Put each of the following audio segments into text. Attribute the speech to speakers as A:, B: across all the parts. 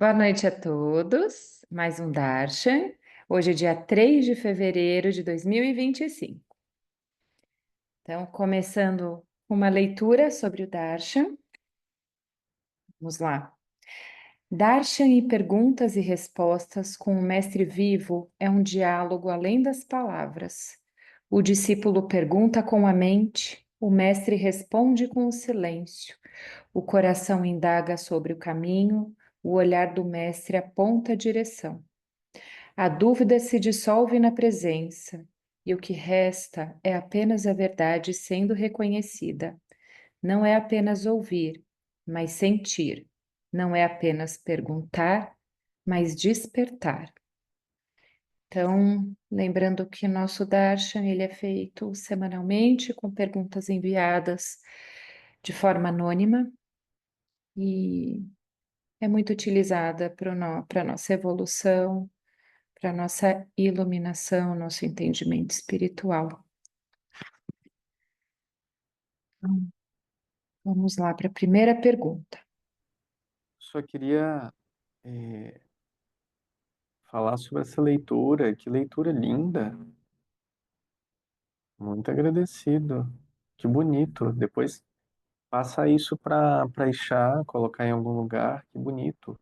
A: Boa noite a todos. Mais um Darshan. Hoje é dia 3 de fevereiro de 2025. Então, começando uma leitura sobre o Darshan. Vamos lá. Darshan e perguntas e respostas com o mestre vivo é um diálogo além das palavras. O discípulo pergunta com a mente, o mestre responde com o silêncio. O coração indaga sobre o caminho, o olhar do mestre aponta a direção. A dúvida se dissolve na presença, e o que resta é apenas a verdade sendo reconhecida. Não é apenas ouvir, mas sentir. Não é apenas perguntar, mas despertar. Então, lembrando que nosso Darshan ele é feito semanalmente com perguntas enviadas de forma anônima e é muito utilizada para a nossa evolução, para a nossa iluminação, nosso entendimento espiritual. Então, vamos lá para a primeira pergunta.
B: Só queria falar sobre essa leitura. Que leitura linda! Muito agradecido. Que bonito. Depois passa isso para Ixá, colocar em algum lugar. Que bonito.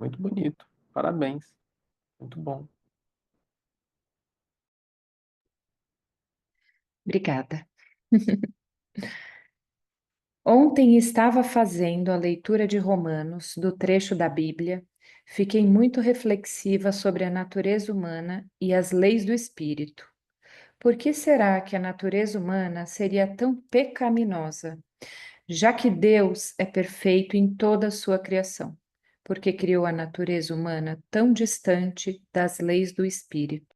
B: Muito bonito. Parabéns. Muito bom.
A: Obrigada. Ontem estava fazendo a leitura de Romanos, do trecho da Bíblia. Fiquei muito reflexiva sobre a natureza humana e as leis do espírito. Por que será que a natureza humana seria tão pecaminosa? Já que Deus é perfeito em toda a sua criação, porque criou a natureza humana tão distante das leis do espírito.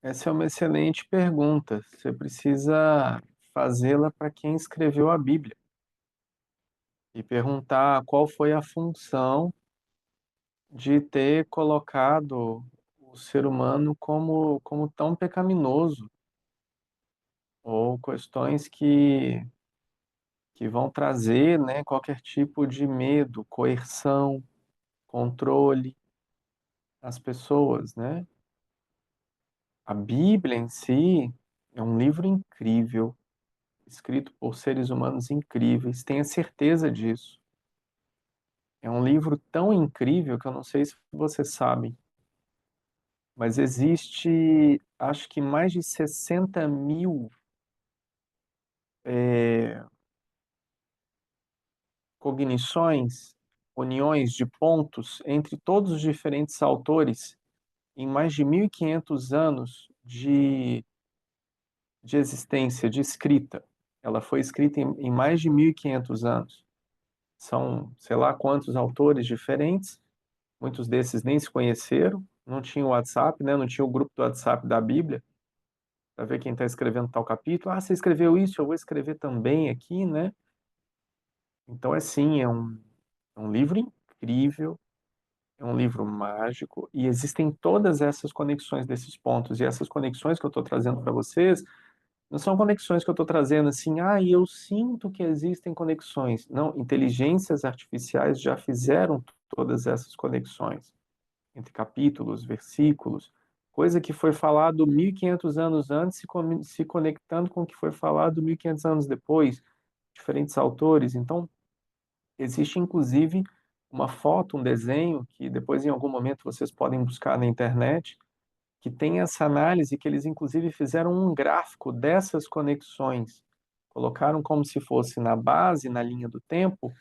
B: Essa é uma excelente pergunta. Você precisa fazê-la para quem escreveu a Bíblia e perguntar qual foi a função de ter colocado o ser humano como tão pecaminoso, ou questões que vão trazer, né, qualquer tipo de medo, coerção, controle às pessoas, né? A Bíblia em si é um livro incrível, escrito por seres humanos incríveis, tenha certeza disso. É um livro tão incrível que eu não sei se vocês sabem, mas existe, acho que mais de 60 mil cognições, uniões de pontos entre todos os diferentes autores em mais de 1.500 anos de existência, de escrita. Ela foi escrita em mais de 1.500 anos. São, sei lá quantos autores diferentes, muitos desses nem se conheceram, não tinha o WhatsApp, né? Não tinha o grupo do WhatsApp da Bíblia, para ver quem está escrevendo tal capítulo. Ah, você escreveu isso, eu vou escrever também aqui, né? Então, é sim, é um livro incrível, é um livro mágico e existem todas essas conexões desses pontos. E essas conexões que eu estou trazendo para vocês não são conexões que eu estou trazendo assim, e eu sinto que existem conexões. Não, inteligências artificiais já fizeram todas essas conexões entre capítulos, versículos, coisa que foi falado 1.500 anos antes se conectando com o que foi falado 1.500 anos depois, diferentes autores. Então, existe inclusive uma foto, um desenho, que depois em algum momento vocês podem buscar na internet, que tem essa análise que eles inclusive fizeram um gráfico dessas conexões. Colocaram como se fosse na base, na linha do tempo,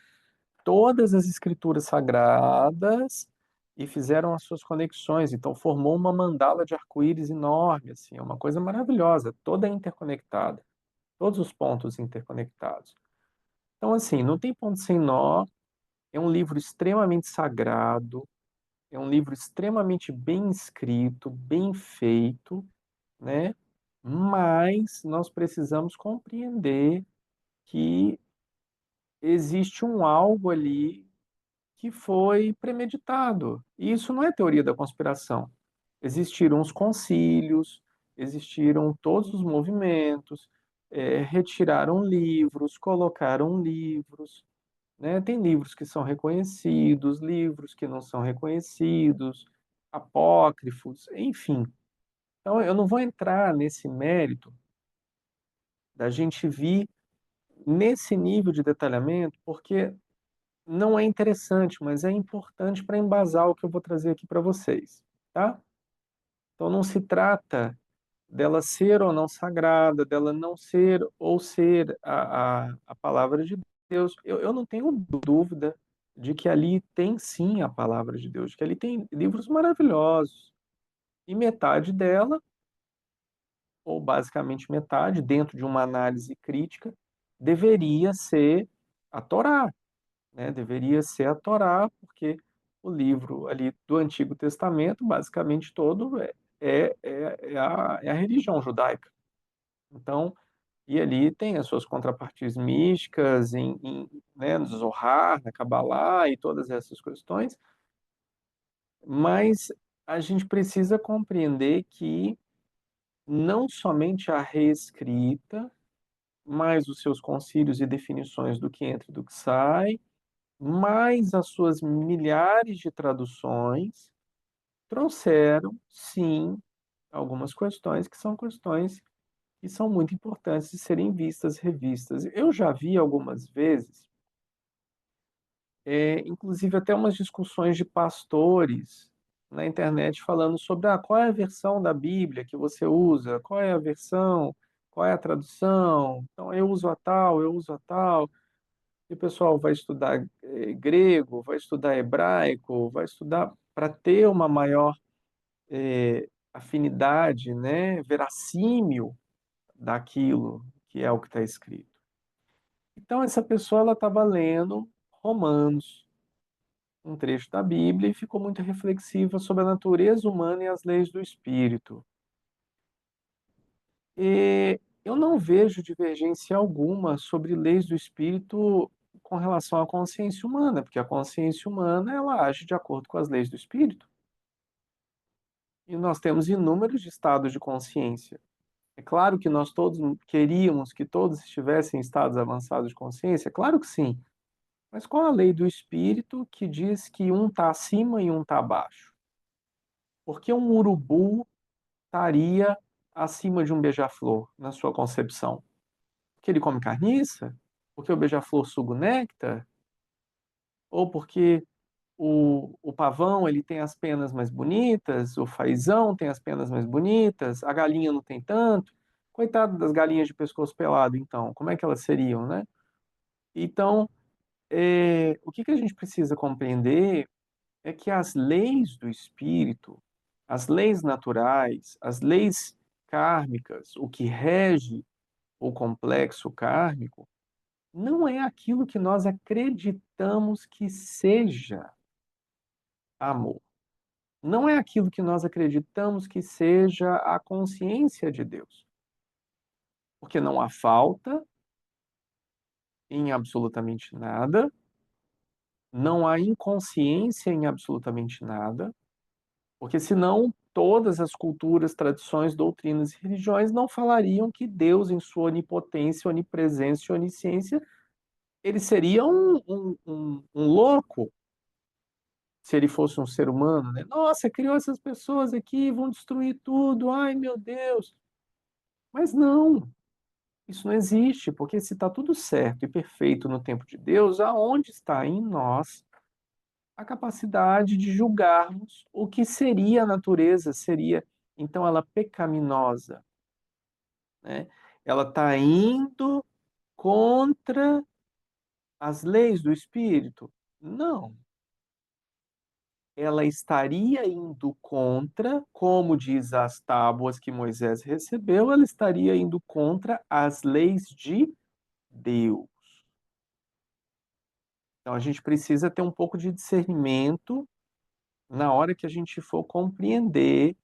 B: todas as escrituras sagradas e fizeram as suas conexões. Então formou uma mandala de arco-íris enorme, assim, é uma coisa maravilhosa, toda interconectada, todos os pontos interconectados. Então assim, não tem ponto sem nó, é um livro extremamente sagrado, é um livro extremamente bem escrito, bem feito, né? Mas nós precisamos compreender que existe um algo ali que foi premeditado. E isso não é teoria da conspiração. Existiram os concílios, existiram todos os movimentos, retiraram livros, colocaram livros, né? Tem livros que são reconhecidos, livros que não são reconhecidos, apócrifos, enfim. Então, eu não vou entrar nesse mérito da gente vir nesse nível de detalhamento, porque não é interessante, mas é importante para embasar o que eu vou trazer aqui para vocês, tá? Então, não se trata dela ser ou não sagrada, dela não ser ou ser a palavra de Deus. Eu não tenho dúvida de que ali tem sim a palavra de Deus, de que ali tem livros maravilhosos. E metade dela, ou basicamente metade, dentro de uma análise crítica, deveria ser a Torá, né? Deveria ser a Torá, porque o livro ali do Antigo Testamento, basicamente todo, é a religião judaica. Então, e ali tem as suas contrapartes místicas né, no Zohar, na Kabbalah e todas essas questões, mas a gente precisa compreender que não somente a reescrita, mais os seus concílios e definições do que entra e do que sai, mais as suas milhares de traduções trouxeram, sim, algumas questões que são questões que são muito importantes de serem vistas, revistas. Eu já vi algumas vezes, inclusive até umas discussões de pastores na internet falando sobre qual é a versão da Bíblia que você usa, qual é a versão, qual é a tradução. Então, eu uso a tal, eu uso a tal. E o pessoal vai estudar grego, vai estudar hebraico, vai estudar para ter uma maior afinidade, né, verossímil daquilo que é o que está escrito. Então, essa pessoa ela estava lendo Romanos, um trecho da Bíblia, e ficou muito reflexiva sobre a natureza humana e as leis do espírito. E eu não vejo divergência alguma sobre leis do espírito com relação à consciência humana, porque a consciência humana ela age de acordo com as leis do espírito. E nós temos inúmeros estados de consciência. É claro que nós todos queríamos que todos estivessem em estados avançados de consciência, claro que sim. Mas qual a lei do espírito que diz que um está acima e um está abaixo? Por que um urubu estaria acima de um beija-flor na sua concepção? Porque ele come carniça? Porque o beija-flor suga o néctar? Ou porque o pavão ele tem as penas mais bonitas, o fazão tem as penas mais bonitas, a galinha não tem tanto? Coitado das galinhas de pescoço pelado, então, como é que elas seriam, né? Então, o que que a gente precisa compreender é que as leis do espírito, as leis naturais, as leis kármicas, o que rege o complexo kármico, não é aquilo que nós acreditamos que seja amor. Não é aquilo que nós acreditamos que seja a consciência de Deus. Porque não há falta em absolutamente nada, não há inconsciência em absolutamente nada, porque senão todas as culturas, tradições, doutrinas e religiões não falariam que Deus, em sua onipotência, onipresença e onisciência, ele seria um louco se ele fosse um ser humano, né? Nossa, criou essas pessoas aqui, vão destruir tudo, ai meu Deus. Mas não, isso não existe, porque se está tudo certo e perfeito no tempo de Deus, aonde está em nós a capacidade de julgarmos o que seria a natureza, seria então ela pecaminosa, né? Ela está indo contra as leis do espírito? Não. Ela estaria indo contra, como diz as tábuas que Moisés recebeu, ela estaria indo contra as leis de Deus. Então a gente precisa ter um pouco de discernimento na hora que a gente for compreender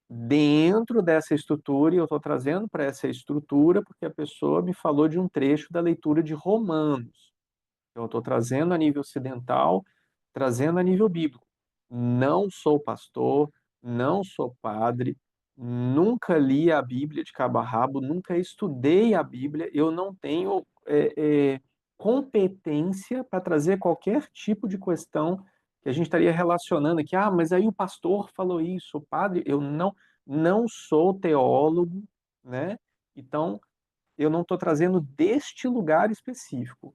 B: dentro dessa estrutura, e eu estou trazendo para essa estrutura porque a pessoa me falou de um trecho da leitura de Romanos. Eu estou trazendo a nível ocidental, trazendo a nível bíblico. Não sou pastor, não sou padre, nunca li a Bíblia de cabo a rabo, nunca estudei a Bíblia, eu não tenho competência para trazer qualquer tipo de questão que a gente estaria relacionando aqui. Ah, mas aí o pastor falou isso, o padre, eu não sou teólogo, né? Então, eu não estou trazendo deste lugar específico.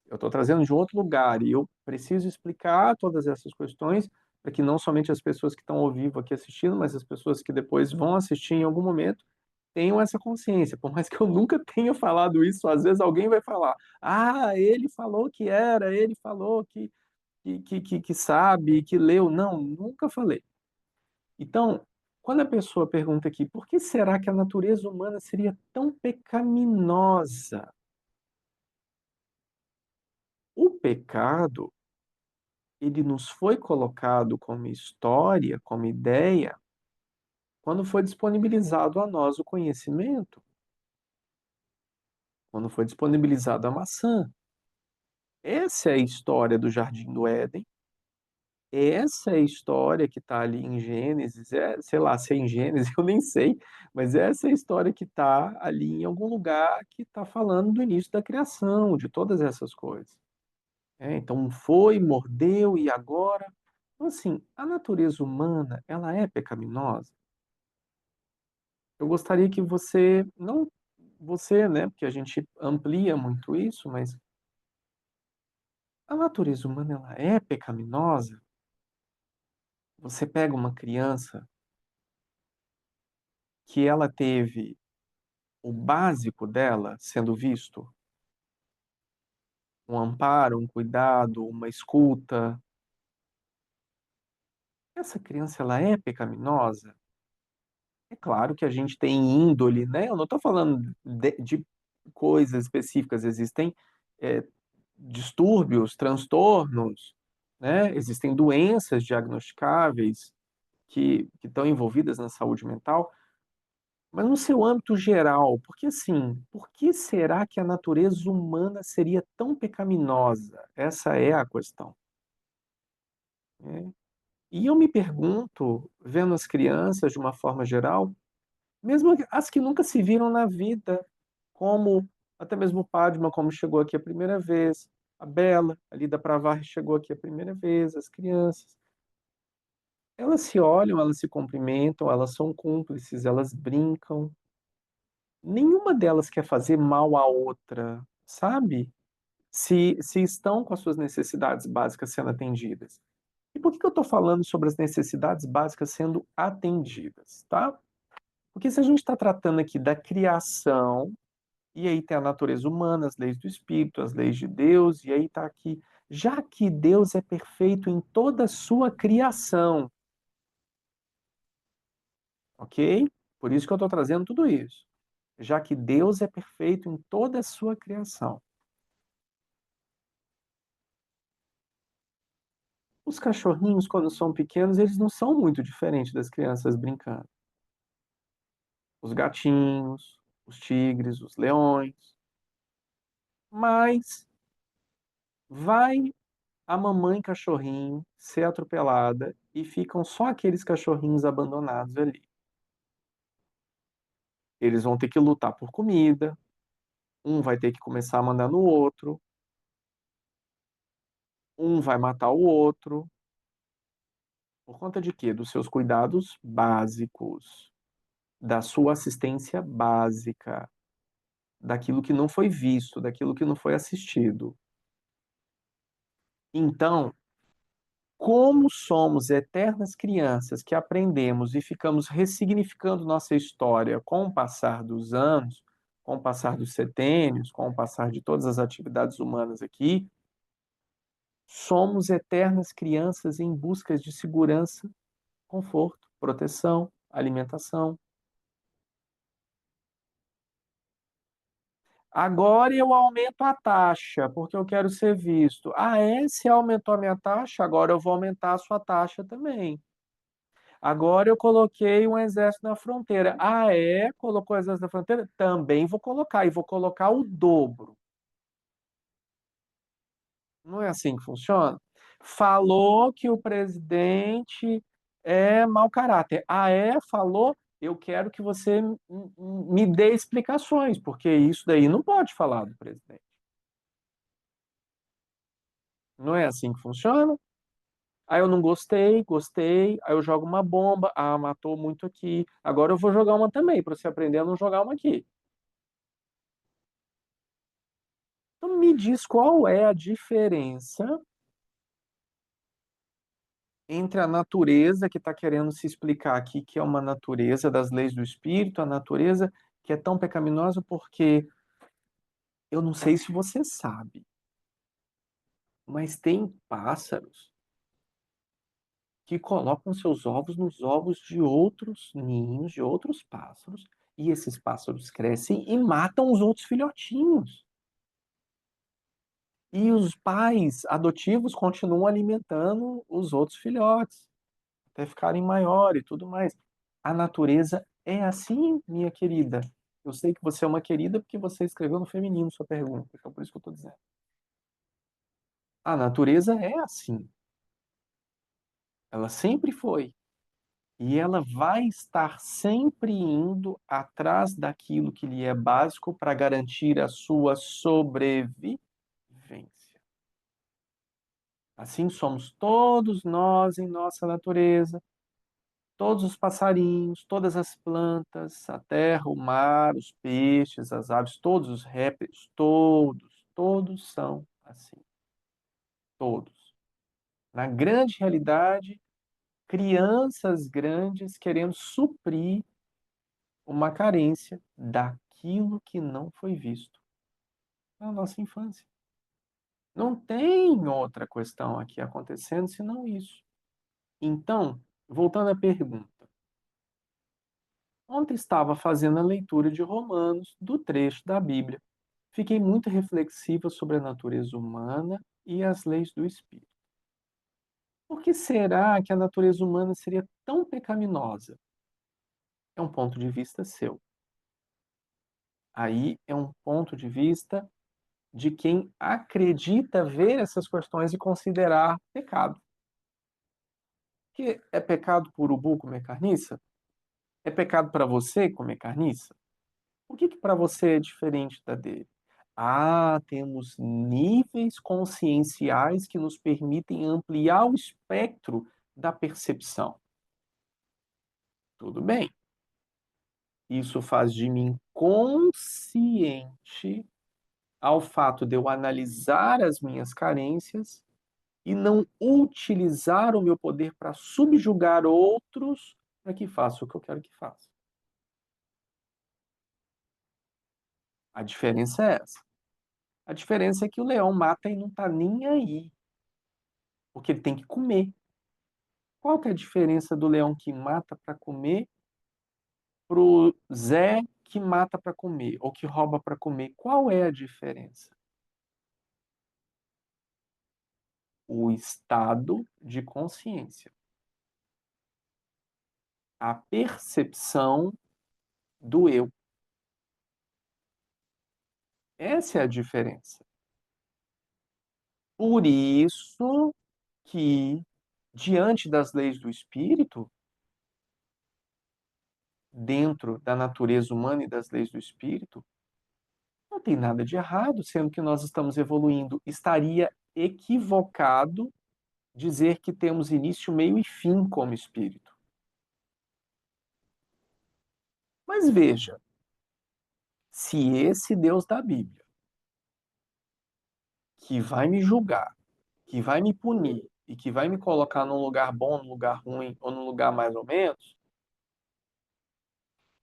B: Eu estou trazendo de outro lugar e eu preciso explicar todas essas questões para que não somente as pessoas que estão ao vivo aqui assistindo, mas as pessoas que depois vão assistir em algum momento tenham essa consciência. Por mais que eu nunca tenha falado isso, às vezes alguém vai falar: Ah, ele falou que era, ele falou que sabe, que leu. Não, nunca falei. Então, quando a pessoa pergunta aqui, por que será que a natureza humana seria tão pecaminosa? O pecado ele nos foi colocado como história, como ideia, quando foi disponibilizado a nós o conhecimento, quando foi disponibilizado a maçã. Essa é a história do Jardim do Éden, essa é a história que está ali em Gênesis, sei lá se é em Gênesis, eu nem sei, mas essa é a história que está ali em algum lugar que está falando do início da criação, de todas essas coisas. Então foi, mordeu e agora. Então, assim, a natureza humana, ela é pecaminosa? Eu gostaria que você, não você, né, porque a gente amplia muito isso, mas a natureza humana, ela é pecaminosa? Você pega uma criança que ela teve o básico dela sendo visto, um amparo, um cuidado, uma escuta. Essa criança, ela é pecaminosa? É claro que a gente tem índole, né? Eu não estou falando de coisas específicas, existem é, distúrbios, transtornos, né? Existem doenças diagnosticáveis que estão envolvidas na saúde mental, mas no seu âmbito geral, porque assim, por que será que a natureza humana seria tão pecaminosa? Essa é a questão, né? E eu me pergunto, vendo as crianças de uma forma geral, mesmo as que nunca se viram na vida, como até mesmo o Padma, como chegou aqui a primeira vez, a Bela, ali da Pravar, chegou aqui a primeira vez, as crianças. Elas se olham, elas se cumprimentam, elas são cúmplices, elas brincam. Nenhuma delas quer fazer mal à outra, sabe? Se estão com as suas necessidades básicas sendo atendidas. E por que eu estou falando sobre as necessidades básicas sendo atendidas, tá? Porque se a gente está tratando aqui da criação, e aí tem a natureza humana, as leis do Espírito, as leis de Deus, e aí está aqui, já que Deus é perfeito em toda a sua criação, ok? Por isso que eu estou trazendo tudo isso. Já que Deus é perfeito em toda a sua criação. Os cachorrinhos, quando são pequenos, eles não são muito diferentes das crianças brincando. Os gatinhos, os tigres, os leões. Mas vai a mamãe cachorrinho ser atropelada e ficam só aqueles cachorrinhos abandonados ali. Eles vão ter que lutar por comida, um vai ter que começar a mandar no outro, um vai matar o outro. Por conta de quê? Dos seus cuidados básicos, da sua assistência básica, daquilo que não foi visto, daquilo que não foi assistido. Então, como somos eternas crianças que aprendemos e ficamos ressignificando nossa história com o passar dos anos, com o passar dos setênios, com o passar de todas as atividades humanas aqui, somos eternas crianças em busca de segurança, conforto, proteção, alimentação. Agora eu aumento a taxa, porque eu quero ser visto. Ah, é? Se aumentou a minha taxa, agora eu vou aumentar a sua taxa também. Agora eu coloquei um exército na fronteira. Ah, é? Colocou o exército na fronteira? Também vou colocar, e vou colocar o dobro. Não é assim que funciona? Falou que o presidente é mau caráter. Ah, falou, eu quero que você me dê explicações, porque isso daí não pode falar do presidente. Não é assim que funciona? Aí eu não gostei, gostei, aí eu jogo uma bomba, ah, matou muito aqui. Agora eu vou jogar uma também, para você aprender a não jogar uma aqui. Então me diz qual é a diferença entre a natureza que está querendo se explicar aqui, que é uma natureza das leis do espírito, a natureza que é tão pecaminosa, porque eu não sei se você sabe, mas tem pássaros que colocam seus ovos nos ovos de outros ninhos, de outros pássaros, e esses pássaros crescem e matam os outros filhotinhos. E os pais adotivos continuam alimentando os outros filhotes, até ficarem maiores e tudo mais. A natureza é assim, minha querida. Eu sei que você é uma querida porque você escreveu no feminino sua pergunta, então por isso que eu estou dizendo. A natureza é assim. Ela sempre foi. E ela vai estar sempre indo atrás daquilo que lhe é básico para garantir a sua sobrevivência. Assim somos todos nós em nossa natureza, todos os passarinhos, todas as plantas, a terra, o mar, os peixes, as aves, todos os répteis, todos são assim. Todos. Na grande realidade, crianças grandes querendo suprir uma carência daquilo que não foi visto na nossa infância. Não tem outra questão aqui acontecendo senão isso. Então, voltando à pergunta. Ontem estava fazendo a leitura de Romanos, do trecho da Bíblia. Fiquei muito reflexiva sobre a natureza humana e as leis do Espírito. Por que será que a natureza humana seria tão pecaminosa? É um ponto de vista seu. Aí é um ponto de vista de quem acredita ver essas questões e considerar pecado. Que é pecado por urubu comer carniça? É pecado para você comer carniça? O que para você é diferente da dele? Ah, temos níveis conscienciais que nos permitem ampliar o espectro da percepção. Tudo bem. Isso faz de mim consciente ao fato de eu analisar as minhas carências e não utilizar o meu poder para subjugar outros para que faça o que eu quero que faça. A diferença é essa. A diferença é que o leão mata e não está nem aí, porque ele tem que comer. Qual que é a diferença do leão que mata para comer pro Zé que mata para comer ou que rouba para comer? Qual é a diferença? O estado de consciência, a percepção do eu. Essa é a diferença. Por isso que, diante das leis do espírito, dentro da natureza humana e das leis do espírito, não tem nada de errado, sendo que nós estamos evoluindo. Estaria equivocado dizer que temos início, meio e fim como espírito. Mas veja, se esse Deus da Bíblia, que vai me julgar, que vai me punir e que vai me colocar num lugar bom, num lugar ruim ou num lugar mais ou menos,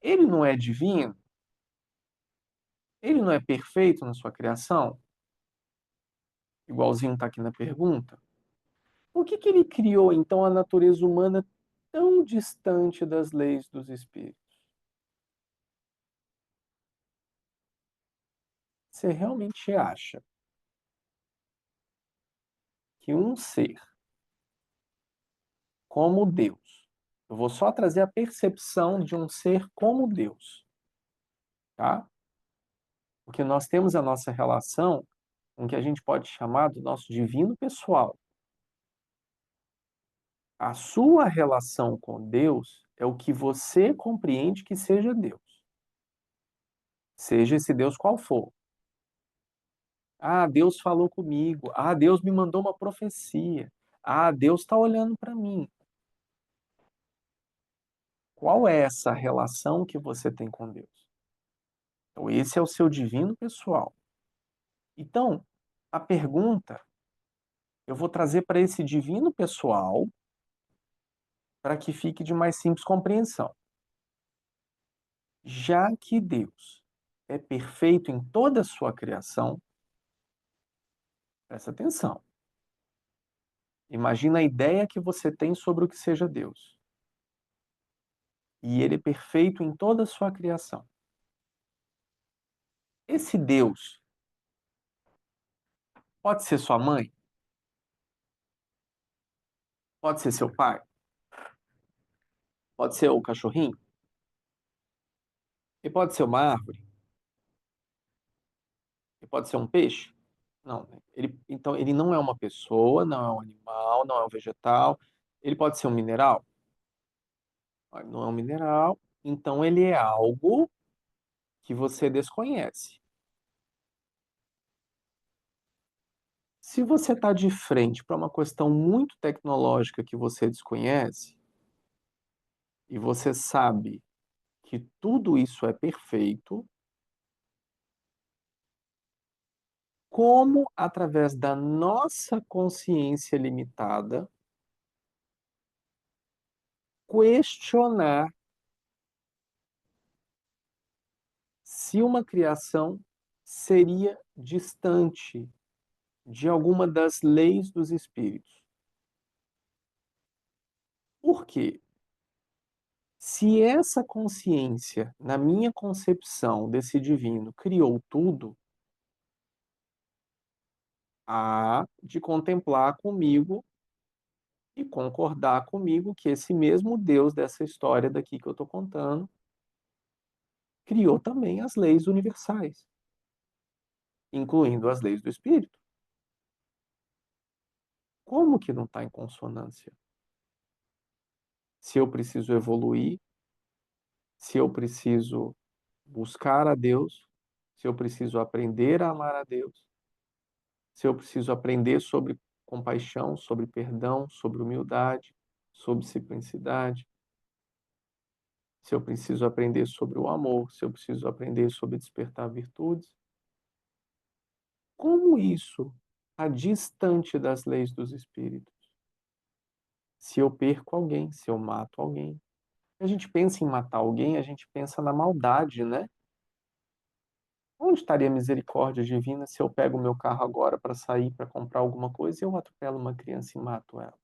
B: ele não é divino? Ele não é perfeito na sua criação? Igualzinho está aqui na pergunta. Por que ele criou, então, a natureza humana tão distante das leis dos espíritos? Você realmente acha que um ser como Deus, eu vou só trazer a percepção de um ser como Deus, tá? Porque nós temos a nossa relação com o que a gente pode chamar do nosso divino pessoal. A sua relação com Deus é o que você compreende que seja Deus. Seja esse Deus qual for. Ah, Deus falou comigo. Ah, Deus me mandou uma profecia. Ah, Deus está olhando para mim. Qual é essa relação que você tem com Deus? Então, esse é o seu divino pessoal. Então, a pergunta eu vou trazer para esse divino pessoal para que fique de mais simples compreensão. Já que Deus é perfeito em toda a sua criação, presta atenção. Imagina a ideia que você tem sobre o que seja Deus. E ele é perfeito em toda a sua criação. Esse Deus pode ser sua mãe? Pode ser seu pai? Pode ser o cachorrinho? Ele pode ser uma árvore? Ele pode ser um peixe? Não, né? Então, ele não é uma pessoa, não é um animal, não é um vegetal. Ele pode ser um mineral? Não é um mineral. Então, ele é algo que você desconhece. Se você está de frente para uma questão muito tecnológica que você desconhece, e você sabe que tudo isso é perfeito, como, através da nossa consciência limitada, questionar se uma criação seria distante de alguma das leis dos espíritos. Por quê? Se essa consciência, na minha concepção desse divino, criou tudo, há de contemplar comigo e concordar comigo que esse mesmo Deus dessa história daqui que eu estou contando criou também as leis universais, incluindo as leis do espírito. Como que não está em consonância? Se eu preciso evoluir, se eu preciso buscar a Deus, se eu preciso aprender a amar a Deus, se eu preciso aprender sobre compaixão, sobre perdão, sobre humildade, sobre simplicidade, se eu preciso aprender sobre o amor, se eu preciso aprender sobre despertar virtudes. Como isso está distante das leis dos espíritos? Se eu perco alguém, se eu mato alguém. A gente pensa em matar alguém, a gente pensa na maldade, né? Onde estaria a misericórdia divina se eu pego o meu carro agora para sair para comprar alguma coisa e eu atropelo uma criança e mato ela?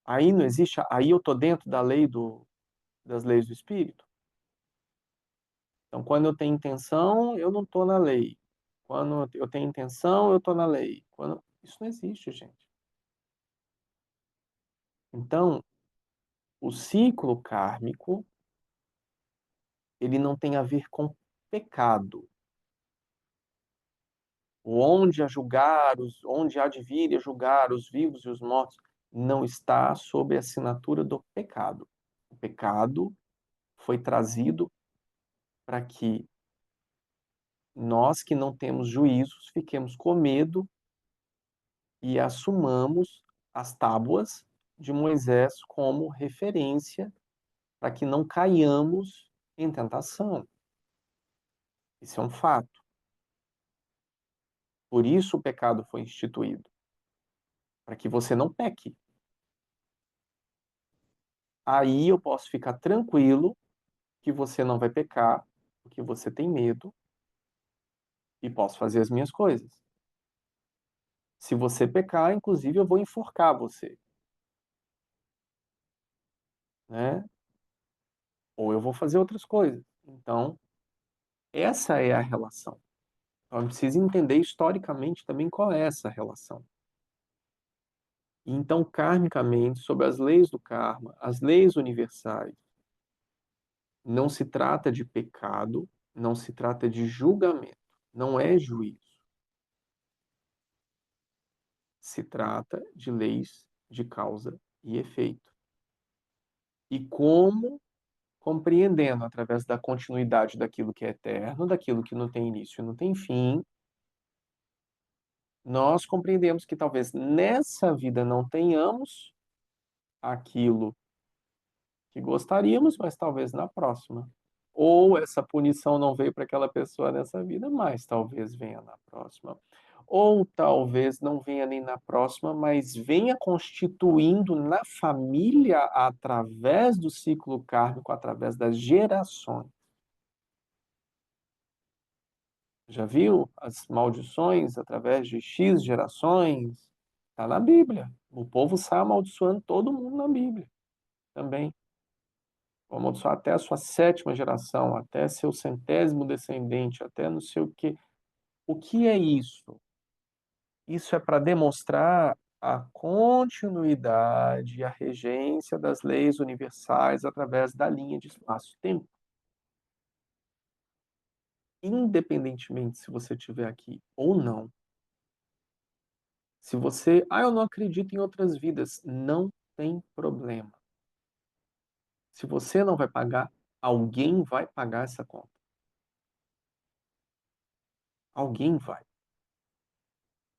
B: Aí não existe, aí eu estou dentro da lei das leis do espírito. Então, quando eu tenho intenção, eu não estou na lei. Quando eu tenho intenção, eu estou na lei. Isso não existe, gente. Então, o ciclo kármico, ele não tem a ver com pecado. Onde há de vir e julgar os vivos e os mortos, não está sob a assinatura do pecado. O pecado foi trazido para que nós que não temos juízos fiquemos com medo e assumamos as tábuas de Moisés como referência para que não caiamos em tentação. Isso é um fato. Por isso o pecado foi instituído, para que você não peque. Aí eu posso ficar tranquilo que você não vai pecar, porque você tem medo e posso fazer as minhas coisas. Se você pecar, inclusive, eu vou enforcar você, né? Ou eu vou fazer outras coisas. Então, essa é a relação. Então, eu preciso entender historicamente também qual é essa relação. Então, karmicamente, sobre as leis do karma, as leis universais, não se trata de pecado, não se trata de julgamento, não é juízo. Se trata de leis de causa e efeito. E como, compreendendo através da continuidade daquilo que é eterno, daquilo que não tem início e não tem fim, nós compreendemos que talvez nessa vida não tenhamos aquilo que gostaríamos, mas talvez na próxima. Ou essa punição não veio para aquela pessoa nessa vida, mas talvez venha na próxima. Ou talvez não venha nem na próxima, mas venha constituindo na família através do ciclo kármico, através das gerações. Já viu as maldições através de X gerações? Está na Bíblia. O povo sai amaldiçoando todo mundo na Bíblia também. Vou amaldiçoar até a sua sétima geração, até seu centésimo descendente, até não sei o quê. O que é isso? Isso é para demonstrar a continuidade e a regência das leis universais através da linha de espaço-tempo. Independentemente se você estiver aqui ou não. Se você, eu não acredito em outras vidas, não tem problema. Se você não vai pagar, alguém vai pagar essa conta. Alguém vai.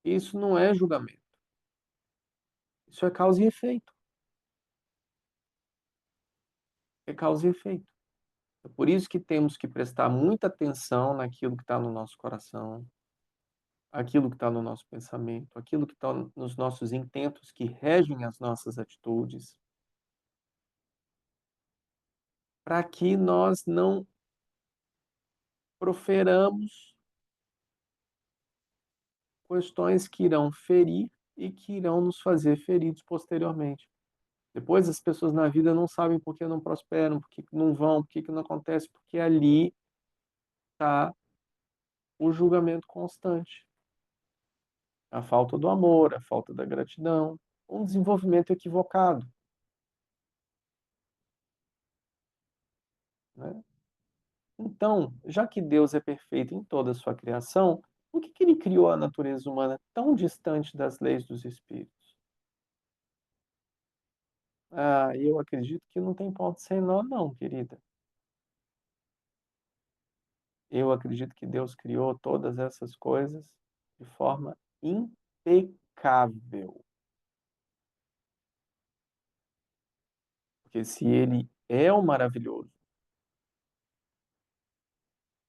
B: Isso não é julgamento. Isso é causa e efeito. É causa e efeito. É por isso que temos que prestar muita atenção naquilo que está no nosso coração, aquilo que está no nosso pensamento, aquilo que está nos nossos intentos que regem as nossas atitudes, para que nós não proferamos questões que irão ferir e que irão nos fazer feridos posteriormente. Depois as pessoas na vida não sabem por que não prosperam, por que não vão, por que não acontece, porque ali está o julgamento constante. A falta do amor, a falta da gratidão, um desenvolvimento equivocado, né? Então, já que Deus é perfeito em toda a sua criação, por que ele criou a natureza humana tão distante das leis dos espíritos? Eu acredito que não tem ponto sem nó, não, querida. Eu acredito que Deus criou todas essas coisas de forma impecável. Porque se ele é o maravilhoso,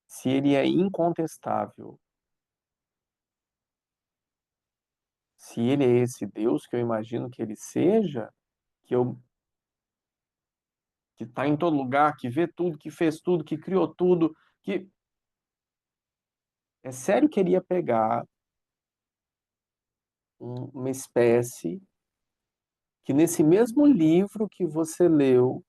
B: se ele é incontestável, se ele é esse Deus que eu imagino que ele seja, que eu que está em todo lugar, que vê tudo, que fez tudo, que criou tudo, que é sério que ele ia pegar uma espécie que nesse mesmo livro que você leu,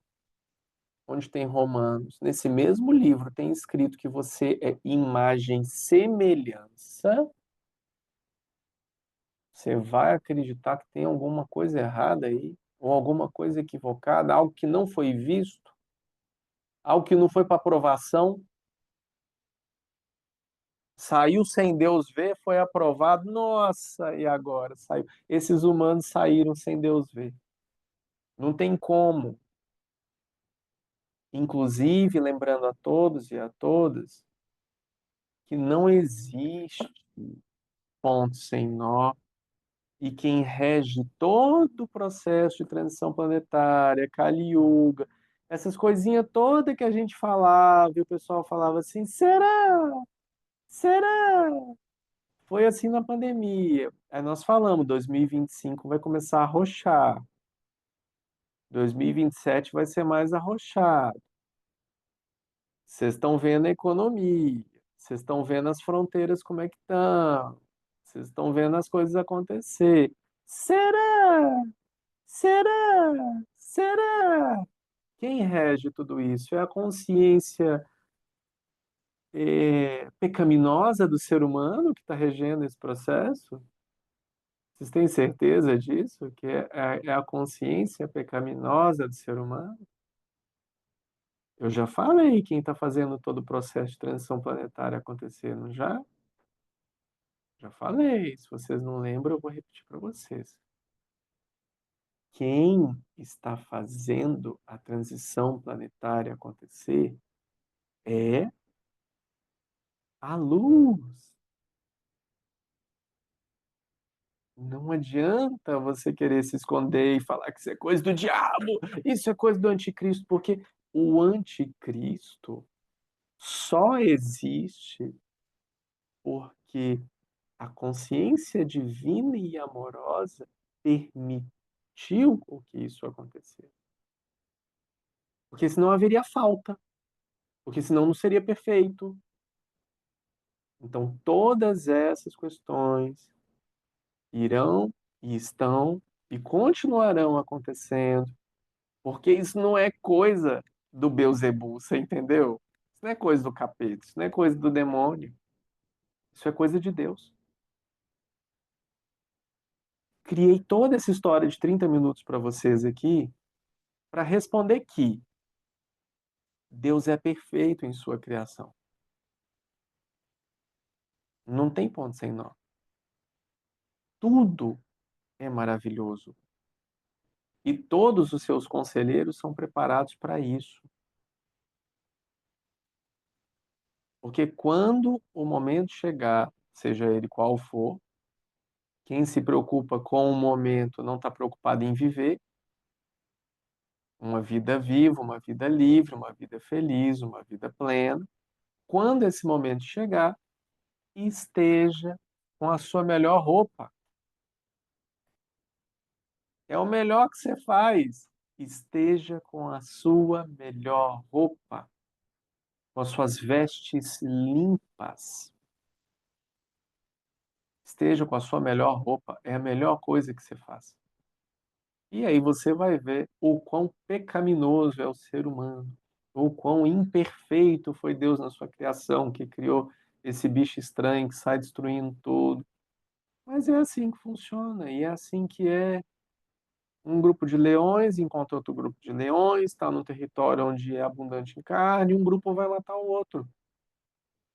B: onde tem Romanos, nesse mesmo livro tem escrito que você é imagem e semelhança, você vai acreditar que tem alguma coisa errada aí, ou alguma coisa equivocada, algo que não foi visto, algo que não foi para aprovação, saiu sem Deus ver, foi aprovado, nossa, e agora saiu. Esses humanos saíram sem Deus ver. Não tem como. Inclusive, lembrando a todos e a todas que não existe ponto sem nó, e quem rege todo o processo de transição planetária, Kali Yuga, essas coisinhas todas que a gente falava, e o pessoal falava assim: será? Será? Foi assim na pandemia. Aí nós falamos: 2025 vai começar a arrochar, 2027 vai ser mais arrochado. Vocês estão vendo a economia, vocês estão vendo as fronteiras como é que estão, vocês estão vendo as coisas acontecer. Será? Será? Será? Quem rege tudo isso? É a consciência pecaminosa do ser humano que está regendo esse processo? Vocês têm certeza disso? Que é a consciência pecaminosa do ser humano? Eu já falei quem está fazendo todo o processo de transição planetária acontecer, não já? Já falei. Se vocês não lembram, eu vou repetir para vocês. quem está fazendo a transição planetária acontecer é a luz. Não adianta você querer se esconder e falar que isso é coisa do diabo, isso é coisa do anticristo, porque o anticristo só existe porque a consciência divina e amorosa permitiu o que isso acontecesse. Porque senão haveria falta, porque senão não seria perfeito. Então, todas essas questões irão e estão e continuarão acontecendo, porque isso não é coisa do Beelzebub, você entendeu? Isso não é coisa do capeta, isso não é coisa do demônio, isso é coisa de Deus. Criei toda essa história de 30 minutos para vocês aqui para responder que Deus é perfeito em sua criação. Não tem ponto sem nó. Tudo é maravilhoso. E todos os seus conselheiros são preparados para isso. Porque quando o momento chegar, seja ele qual for, quem se preocupa com o momento não está preocupado em viver uma vida viva, uma vida livre, uma vida feliz, uma vida plena. Quando esse momento chegar, esteja com a sua melhor roupa. É o melhor que você faz. Esteja com a sua melhor roupa, com as suas vestes limpas. Esteja com a sua melhor roupa. É a melhor coisa que você faz. E aí você vai ver o quão pecaminoso é o ser humano, o quão imperfeito foi Deus na sua criação, que criou esse bicho estranho que sai destruindo tudo. Mas é assim que funciona, e é assim que é. Um grupo de leões encontra outro grupo de leões, está num território onde é abundante em carne, um grupo vai matar o outro.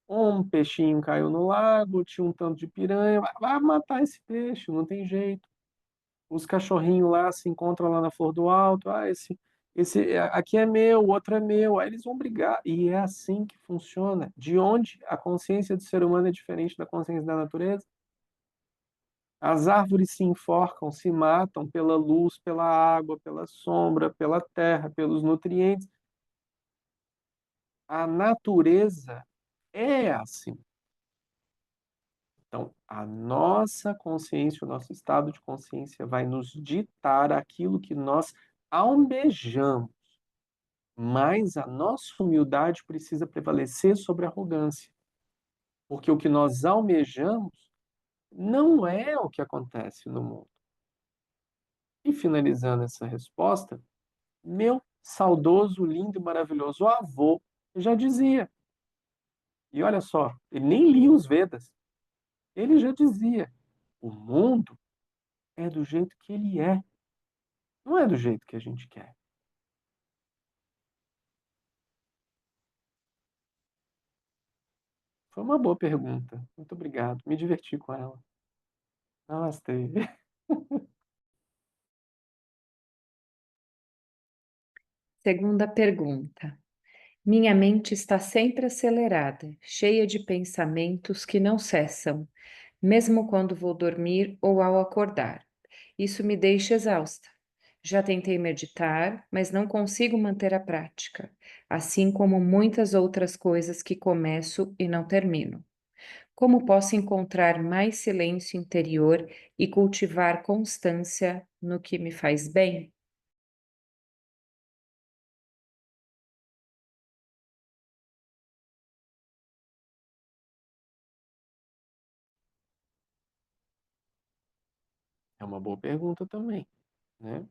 B: Um peixinho caiu no lago, tinha um tanto de piranha, vai matar esse peixe, não tem jeito. Os cachorrinhos lá se encontram lá na Flor do Alto, esse aqui é meu, o outro é meu, aí eles vão brigar. E é assim que funciona. De onde a consciência do ser humano é diferente da consciência da natureza? As árvores se enforcam, se matam pela luz, pela água, pela sombra, pela terra, pelos nutrientes. A natureza é assim. Então, a nossa consciência, o nosso estado de consciência vai nos ditar aquilo que nós almejamos, mas a nossa humildade precisa prevalecer sobre a arrogância, porque o que nós almejamos não é o que acontece no mundo. E finalizando essa resposta, meu saudoso, lindo e maravilhoso avô já dizia, e olha só, ele nem lia os Vedas, ele já dizia: o mundo é do jeito que ele é, não é do jeito que a gente quer. Foi uma boa pergunta. Muito obrigado. Me diverti com ela. Namastê.
A: Segunda pergunta. Minha mente está sempre acelerada, cheia de pensamentos que não cessam, mesmo quando vou dormir ou ao acordar. Isso me deixa exausta. Já tentei meditar, mas não consigo manter a prática, assim como muitas outras coisas que começo e não termino. Como posso encontrar mais silêncio interior e cultivar constância no que me faz bem?
B: É uma boa pergunta também, né?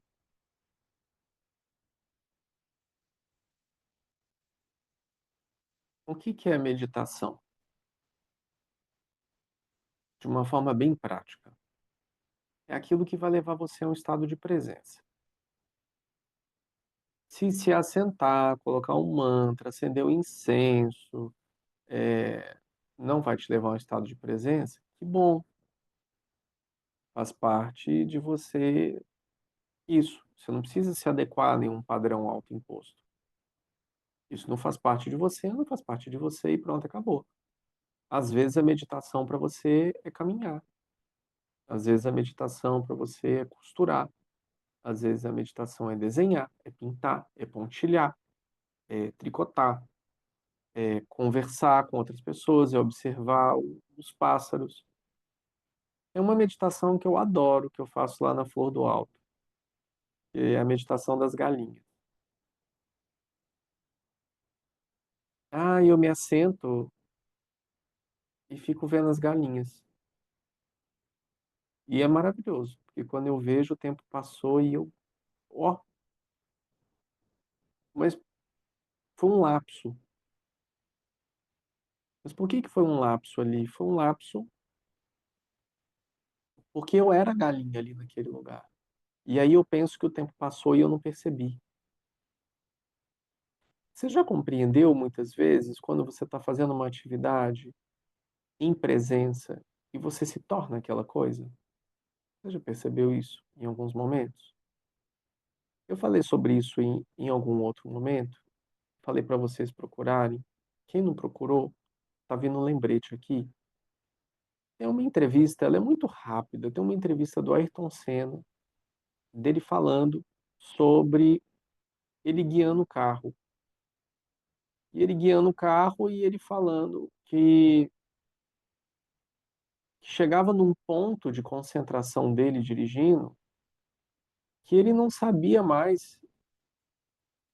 B: O que que é meditação? De uma forma bem prática. É aquilo que vai levar você a um estado de presença. Se assentar, colocar um mantra, acender um incenso, é, não vai te levar a um estado de presença, que bom. Faz parte de você Isso, você não precisa se adequar a nenhum padrão autoimposto. Isso não faz parte de você, não faz parte de você e pronto, acabou. Às vezes a meditação para você é caminhar, às vezes a meditação para você é costurar, às vezes a meditação é desenhar, é pintar, é pontilhar, é tricotar, é conversar com outras pessoas, é observar os pássaros. É uma meditação que eu adoro, que eu faço lá na Flor do Alto, que é a meditação das galinhas. Ah, eu me assento e fico vendo as galinhas. E é maravilhoso, porque quando eu vejo o tempo passou e eu, ó, mas foi um lapso. Mas por que que foi um lapso ali? Foi um lapso porque eu era galinha ali naquele lugar. E aí eu penso que o tempo passou e eu não percebi. Você já compreendeu muitas vezes quando você está fazendo uma atividade em presença e você se torna aquela coisa? Você já percebeu isso em alguns momentos? Eu falei sobre isso em algum outro momento. Falei para vocês procurarem. Quem não procurou, tá vindo um lembrete aqui. É uma entrevista, ela é muito rápida. Tem uma entrevista do Ayrton Senna, dele falando sobre ele guiando o carro. E ele guiando o carro e ele falando que chegava num ponto de concentração dele dirigindo que ele não sabia mais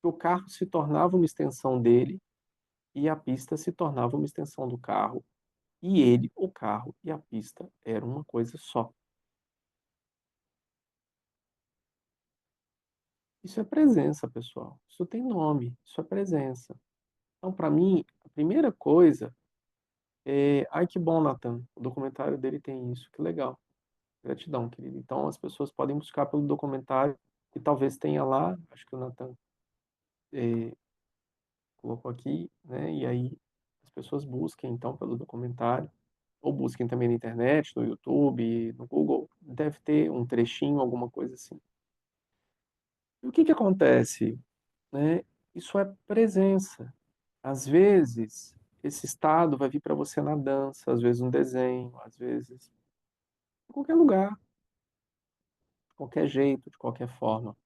B: que o carro se tornava uma extensão dele e a pista se tornava uma extensão do carro. E ele, o carro e a pista eram uma coisa só. Isso é presença, pessoal. Isso tem nome. Isso é presença. Então, para mim, a primeira coisa é. Ai, que bom, Nathan. O documentário dele tem isso. Que legal. Gratidão, querido. Então, as pessoas podem buscar pelo documentário e talvez tenha lá. Acho que o Nathan eh, colocou aqui, né? E aí as pessoas busquem, então, pelo documentário. Ou busquem também na internet, no YouTube, no Google. Deve ter um trechinho, alguma coisa assim. E o que que acontece, né? Isso é presença. Às vezes, esse estado vai vir para você na dança, às vezes no desenho, às vezes em qualquer lugar, de qualquer jeito, de qualquer forma.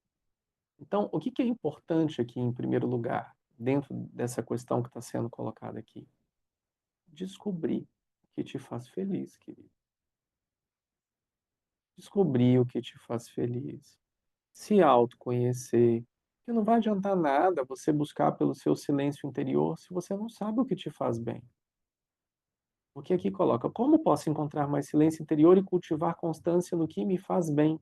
B: Então, o que que é importante aqui, em primeiro lugar, dentro dessa questão que está sendo colocada aqui? Descobrir o que te faz feliz, querido. Descobrir o que te faz feliz. Se autoconhecer. Porque não vai adiantar nada você buscar pelo seu silêncio interior se você não sabe o que te faz bem. Porque aqui coloca: como posso encontrar mais silêncio interior e cultivar constância no que me faz bem?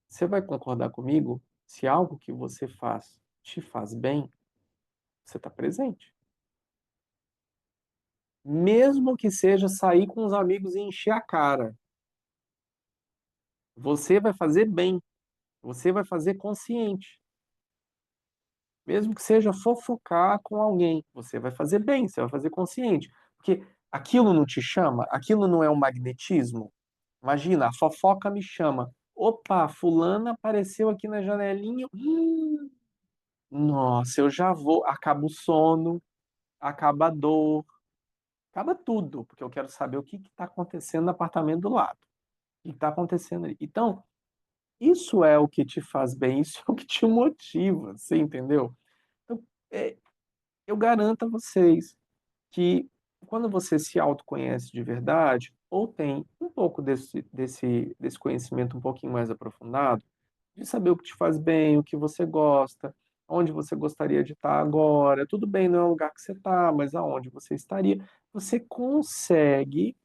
B: Você vai concordar comigo? Se algo que você faz te faz bem, você está presente. Mesmo que seja sair com os amigos e encher a cara, você vai fazer bem, você vai fazer consciente. Mesmo que seja fofocar com alguém, você vai fazer bem, você vai fazer consciente. Porque aquilo não te chama, aquilo não é um magnetismo. Imagina, a fofoca me chama. Opa, fulana apareceu aqui na janelinha. Nossa, eu já vou. Acaba o sono, acaba a dor, acaba tudo, porque eu quero saber o que está acontecendo no apartamento do lado. O que está acontecendo ali. Então, isso é o que te faz bem, isso é o que te motiva, você entendeu? Então, é, eu garanto a vocês que quando você se autoconhece de verdade, ou tem um pouco desse conhecimento um pouquinho mais aprofundado, de saber o que te faz bem, o que você gosta, onde você gostaria de estar agora. Tudo bem, não é o lugar que você está, mas aonde você estaria. Você consegue,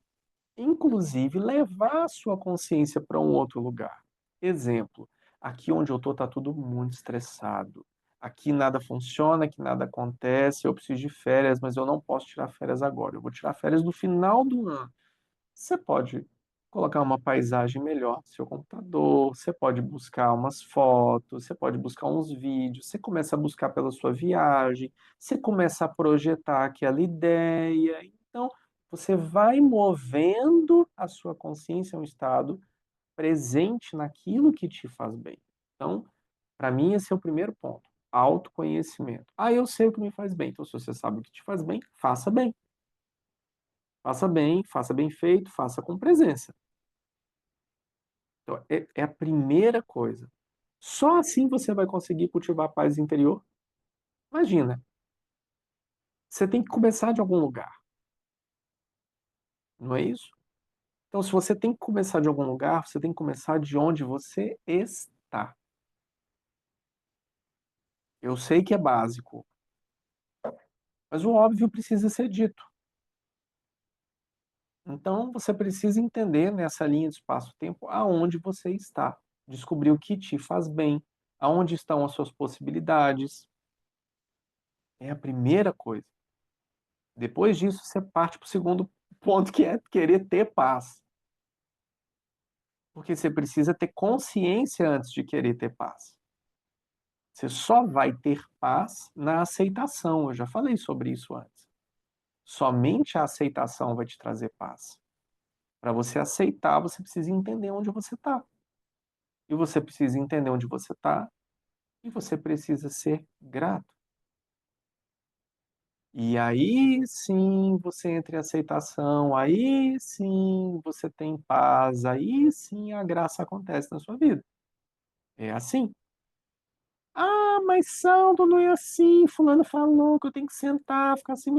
B: inclusive, levar a sua consciência para um outro lugar. Exemplo, aqui onde eu estou está tudo muito estressado. Aqui nada funciona, aqui nada acontece, eu preciso de férias, mas eu não posso tirar férias agora. Eu vou tirar férias no final do ano. Você pode colocar uma paisagem melhor no seu computador, você pode buscar umas fotos, você pode buscar uns vídeos, você começa a buscar pela sua viagem, você começa a projetar aquela ideia. Então, você vai movendo a sua consciência a um estado presente naquilo que te faz bem. Então, para mim, esse é o primeiro ponto. Autoconhecimento. Ah, eu sei o que me faz bem. Então, se você sabe o que te faz bem, faça bem. Faça bem feito, faça com presença. Então, é a primeira coisa. Só assim você vai conseguir cultivar a paz interior. Imagina, você tem que começar de algum lugar, não é isso? Então, se você tem que começar de algum lugar, você tem que começar de onde você está. Eu sei que é básico, mas o óbvio precisa ser dito. Então, você precisa entender nessa linha de espaço-tempo aonde você está, descobrir o que te faz bem, aonde estão as suas possibilidades. É a primeira coisa. Depois disso, você parte para o segundo ponto, que é querer ter paz. Porque você precisa ter consciência antes de querer ter paz. Você só vai ter paz na aceitação. Eu já falei sobre isso antes. Somente a aceitação vai te trazer paz. Para você aceitar, você precisa entender onde você está. E você precisa entender onde você está. E você precisa ser grato. E aí sim você entra em aceitação, aí sim você tem paz, aí sim a graça acontece na sua vida. É assim. Ah, mas Sandro, não é assim. Fulano falou que eu tenho que sentar, ficar assim.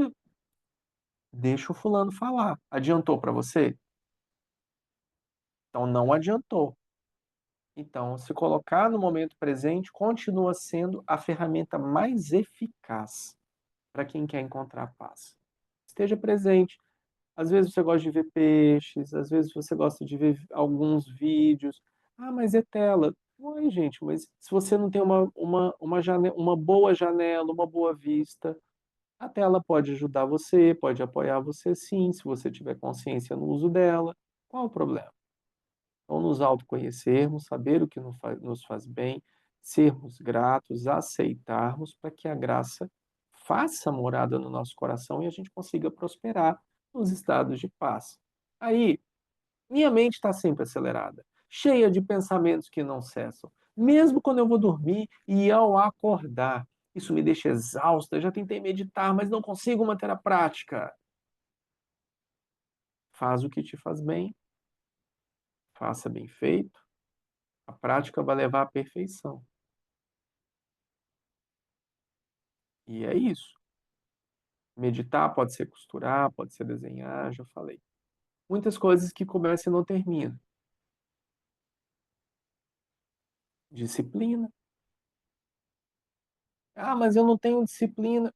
B: Deixa o fulano falar. Adiantou para você? Então não adiantou. Então, se colocar no momento presente continua sendo a ferramenta mais eficaz para quem quer encontrar paz. Esteja presente. Às vezes você gosta de ver peixes, às vezes você gosta de ver alguns vídeos. Ah, mas é tela. Uai, gente, mas se você não tem uma boa janela, uma boa vista, a tela pode ajudar você, pode apoiar você sim, se você tiver consciência no uso dela. Qual o problema? Então, nos autoconhecermos, saber o que nos faz bem, sermos gratos, aceitarmos para que a graça faça morada no nosso coração e a gente consiga prosperar nos estados de paz. Aí, minha mente está sempre acelerada, cheia de pensamentos que não cessam. Mesmo quando eu vou dormir e ao acordar, isso me deixa exausta. Já tentei meditar, mas não consigo manter a prática. Faz o que te faz bem, faça bem feito. A prática vai levar à perfeição. E é isso. Meditar pode ser costurar, pode ser desenhar, já falei. Muitas coisas que começam e não terminam. Disciplina. Ah, mas eu não tenho disciplina.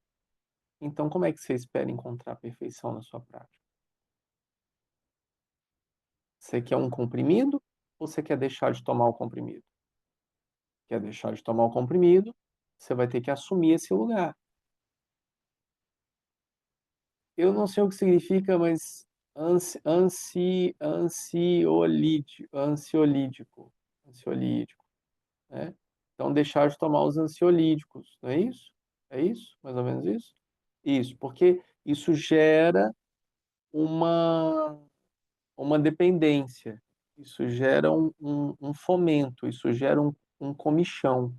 B: Então, como é que você espera encontrar a perfeição na sua prática? Você quer um comprimido ou você quer deixar de tomar o comprimido? Quer deixar de tomar o comprimido? Você vai ter que assumir esse lugar. Eu não sei o que significa, mas ansiolítico, né? Então, deixar de tomar os ansiolíticos, não é isso? É isso? Mais ou menos isso? Isso, porque isso gera uma, uma dependência, isso gera um fomento, isso gera um comichão.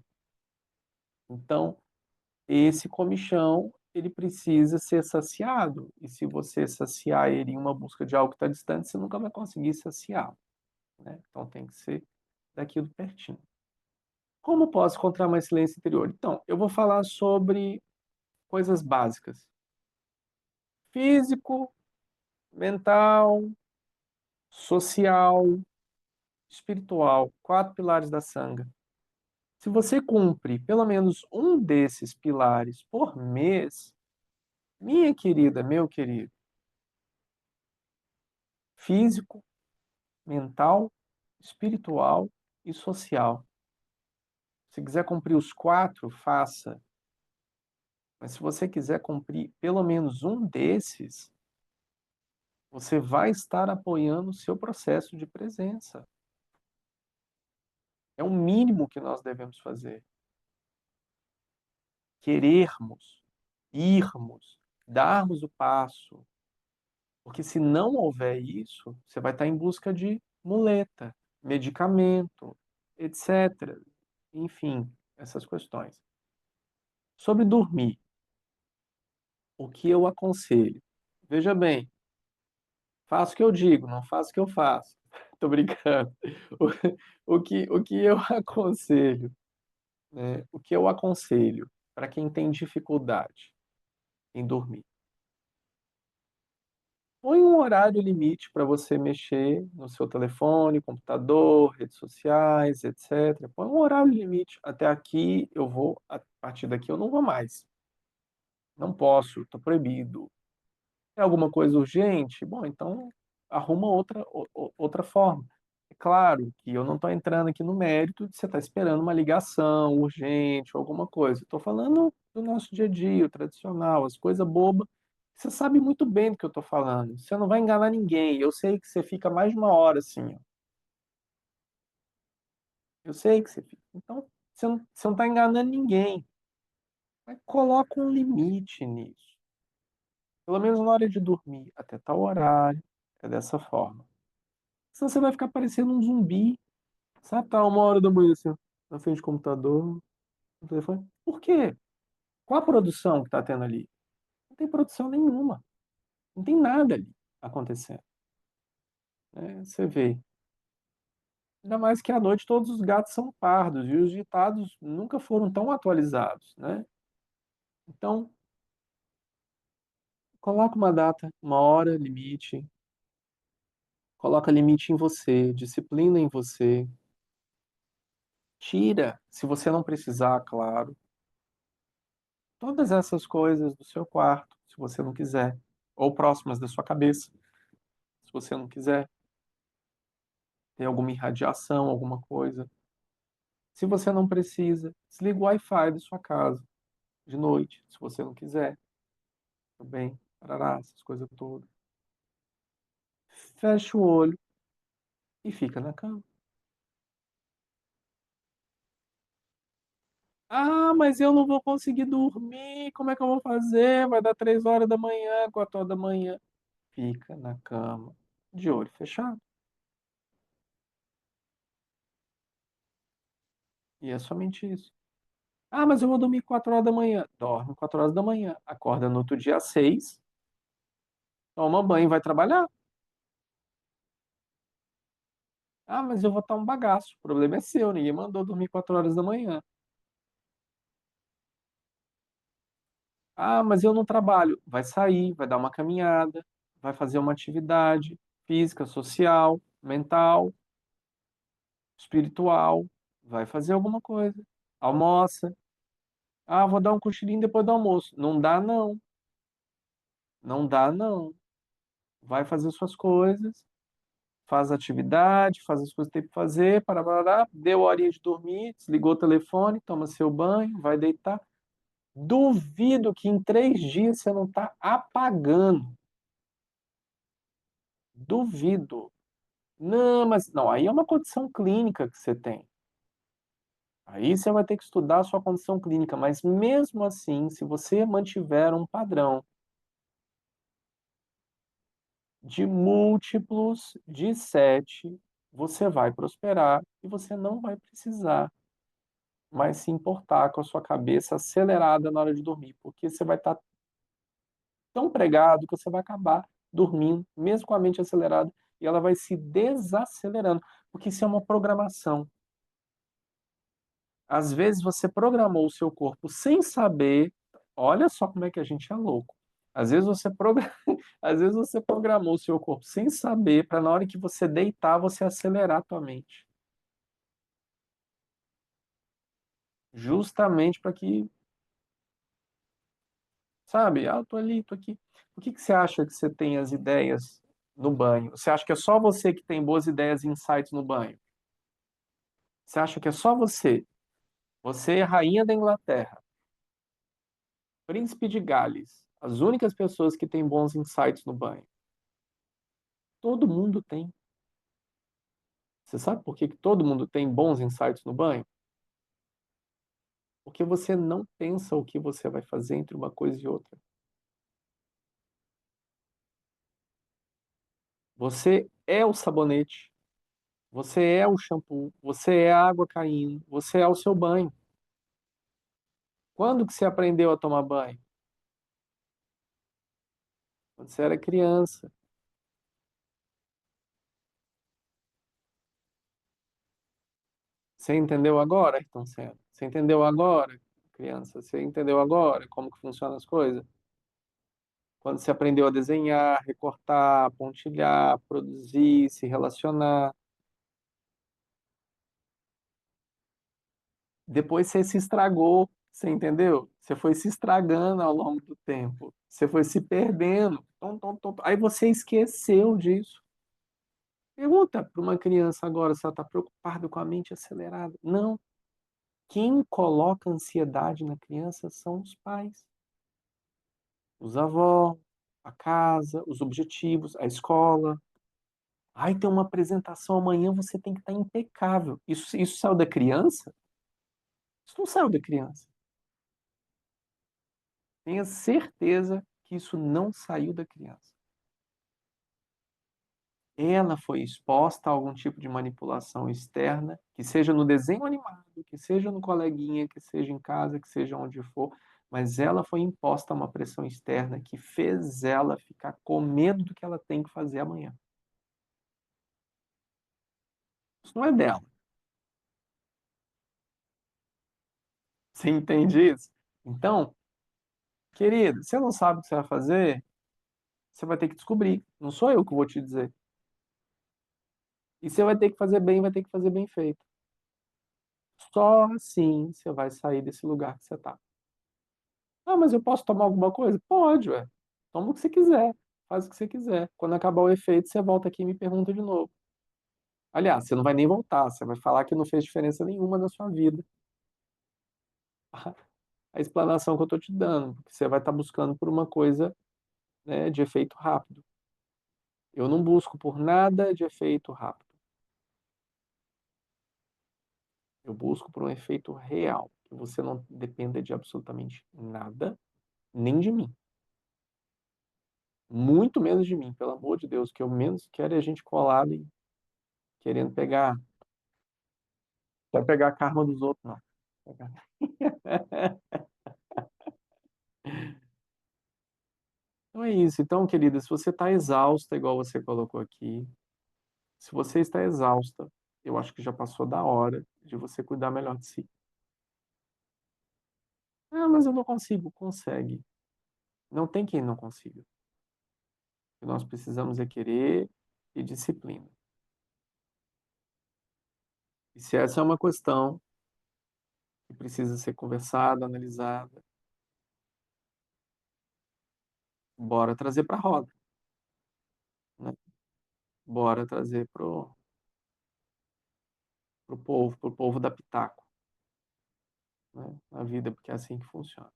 B: Então, esse comichão, ele precisa ser saciado. E se você saciar ele em uma busca de algo que está distante, você nunca vai conseguir saciar, né? Então, tem que ser daquilo pertinho. Como posso encontrar mais silêncio interior? Então, eu vou falar sobre coisas básicas: físico, mental, social, espiritual, quatro pilares da sanga. Se você cumpre pelo menos um desses pilares por mês, minha querida, meu querido, físico, mental, espiritual e social. Se quiser cumprir os quatro, faça. Mas se você quiser cumprir pelo menos um desses, você vai estar apoiando o seu processo de presença. É o mínimo que nós devemos fazer. Querermos, irmos, darmos o passo. Porque se não houver isso, você vai estar em busca de muleta, medicamento, etc. Enfim, essas questões. Sobre dormir, o que eu aconselho? Veja bem, faço o que eu digo, não faço o que eu faço. Tô brincando. O que eu aconselho, né? O que eu aconselho para quem tem dificuldade em dormir? Põe um horário limite para você mexer no seu telefone, computador, redes sociais, etc. Põe um horário limite. Até aqui eu vou, a partir daqui eu não vou mais. Não posso, estou proibido. É alguma coisa urgente? Bom, então arruma outra forma. É claro que eu não estou entrando aqui no mérito de você estar esperando uma ligação urgente ou alguma coisa. Estou falando do nosso dia a dia, o tradicional, as coisas bobas. Você sabe muito bem do que eu estou falando. Você não vai enganar ninguém. Eu sei que você fica mais de uma hora assim, ó. Eu sei que você fica. Então, você não está enganando ninguém. Mas coloca um limite nisso. Pelo menos na hora de dormir, até tal horário. É dessa forma. Senão você vai ficar parecendo um zumbi, sabe? Tá 1 hora da manhã assim, ó, na frente do computador, no telefone. Por quê? Qual a produção que tá tendo ali? Não tem produção nenhuma. Não tem nada ali acontecendo, né? Você vê. Ainda mais que à noite todos os gatos são pardos e os ditados nunca foram tão atualizados, né? Então, coloca uma data, uma hora limite, coloca limite em você, disciplina em você. Tira, se você não precisar, claro, todas essas coisas do seu quarto, se você não quiser, ou próximas da sua cabeça, se você não quiser, ter alguma irradiação, alguma coisa. Se você não precisa, desliga o Wi-Fi da sua casa de noite, se você não quiser, também, parará, essas coisas todas. Fecha o olho e fica na cama. Ah, mas eu não vou conseguir dormir, como é que eu vou fazer? Vai dar 3 horas da manhã, 4 horas da manhã. Fica na cama, de olho fechado. E é somente isso. Ah, mas eu vou dormir 4 horas da manhã. Dorme 4 horas da manhã. Acorda no outro dia às 6, toma banho e vai trabalhar. Ah, mas eu vou estar um bagaço. O problema é seu, ninguém mandou dormir 4 horas da manhã. Ah, mas eu não trabalho. Vai sair, vai dar uma caminhada, vai fazer uma atividade física, social, mental, espiritual. Vai fazer alguma coisa. Almoça. Ah, vou dar um cochilinho depois do almoço. Não dá, não. Não dá, não. Vai fazer suas coisas, faz a atividade, faz as coisas que tem que fazer, parará, deu a horinha de dormir, desligou o telefone, toma seu banho, vai deitar. Duvido que em 3 dias você não está apagando. Duvido. Não, mas não, aí é uma condição clínica que você tem. Aí você vai ter que estudar a sua condição clínica, mas mesmo assim, se você mantiver um padrão de múltiplos de 7, você vai prosperar e você não vai precisar mais se importar com a sua cabeça acelerada na hora de dormir, porque você vai estar tão pregado que você vai acabar dormindo, mesmo com a mente acelerada, e ela vai se desacelerando, porque isso é uma programação. Às vezes você programou o seu corpo sem saber, olha só como é que a gente é louco. Às vezes você, Às vezes você programou o seu corpo sem saber, para na hora que você deitar, você acelerar a tua mente. Justamente para que, sabe, ah, eu tô ali, tô aqui. Por que que você acha que você tem as ideias no banho? Você acha que é só você que tem boas ideias e insights no banho? Você acha que é só você? Você é rainha da Inglaterra, príncipe de Gales, as únicas pessoas que têm bons insights no banho. Todo mundo tem. Você sabe por que que todo mundo tem bons insights no banho? Porque você não pensa o que você vai fazer entre uma coisa e outra. Você é o sabonete. Você é o shampoo, você é a água caindo, você é o seu banho. Quando que você aprendeu a tomar banho? Quando você era criança. Você entendeu agora, Ayrton Senna? Você entendeu agora, criança? Você entendeu agora como que funcionam as coisas? Quando você aprendeu a desenhar, recortar, pontilhar, produzir, se relacionar. Depois você se estragou, você entendeu? Você foi se estragando ao longo do tempo. Você foi se perdendo. Tom, tom, tom, tom. Aí você esqueceu disso. Pergunta para uma criança agora se ela está preocupada com a mente acelerada. Não. Quem coloca ansiedade na criança são os pais, os avós, a casa, os objetivos, a escola. Ai, tem uma apresentação amanhã, você tem que estar impecável. Isso saiu da criança? Isso não saiu da criança. Tenha certeza que isso não saiu da criança. Ela foi exposta a algum tipo de manipulação externa, que seja no desenho animado, que seja no coleguinha, que seja em casa, que seja onde for, mas ela foi imposta a uma pressão externa que fez ela ficar com medo do que ela tem que fazer amanhã. Isso não é dela. Você entende isso? Então, querido, você não sabe o que você vai fazer? Você vai ter que descobrir. Não sou eu que vou te dizer. E você vai ter que fazer bem, vai ter que fazer bem feito. Só assim você vai sair desse lugar que você está. Ah, mas eu posso tomar alguma coisa? Pode, ué. Toma o que você quiser. Faz o que você quiser. Quando acabar o efeito, você volta aqui e me pergunta de novo. Aliás, você não vai nem voltar. Você vai falar que não fez diferença nenhuma na sua vida. A explanação que eu estou te dando. Porque você vai estar buscando por uma coisa, né, de efeito rápido. Eu não busco por nada de efeito rápido. Eu busco por um efeito real. Que você não dependa de absolutamente nada, nem de mim. Muito menos de mim, pelo amor de Deus. O que eu menos quero é a gente colado e querendo pegar. Vai pegar a karma dos outros, não. Então é isso. Então, querida, se você está exausta, igual você colocou aqui, se você está exausta, eu acho que já passou da hora de você cuidar melhor de si. Ah, mas eu não consigo. Consegue. Não tem quem não consiga. O que nós precisamos é querer e disciplina. E se essa é uma questão que precisa ser conversada, analisada, bora trazer para a roda, né? Bora trazer pro povo da Pitaco, né? Na vida, porque é assim que funciona.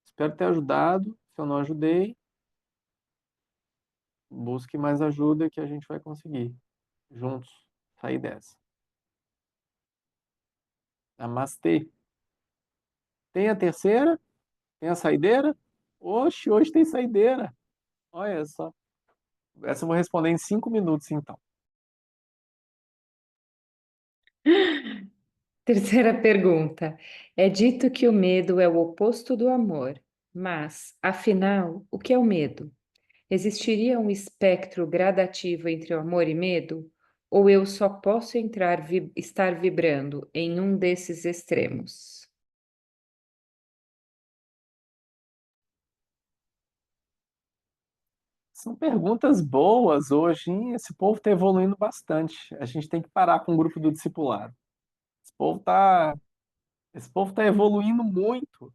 B: Espero ter ajudado. Se eu não ajudei, busque mais ajuda que a gente vai conseguir juntos sair dessa. Namastê. Tem a terceira? Tem a saideira? Oxe, hoje tem saideira. Olha só. Essa eu vou responder em 5 minutos, então.
A: Terceira pergunta. É dito que o medo é o oposto do amor, mas, afinal, o que é o medo? Existiria um espectro gradativo entre o amor e medo? Ou eu só posso estar vibrando em um desses extremos?
B: São perguntas boas hoje, hein? Esse povo está evoluindo bastante. A gente tem que parar com o grupo do discipulado. Esse povo está, esse povo tá evoluindo muito.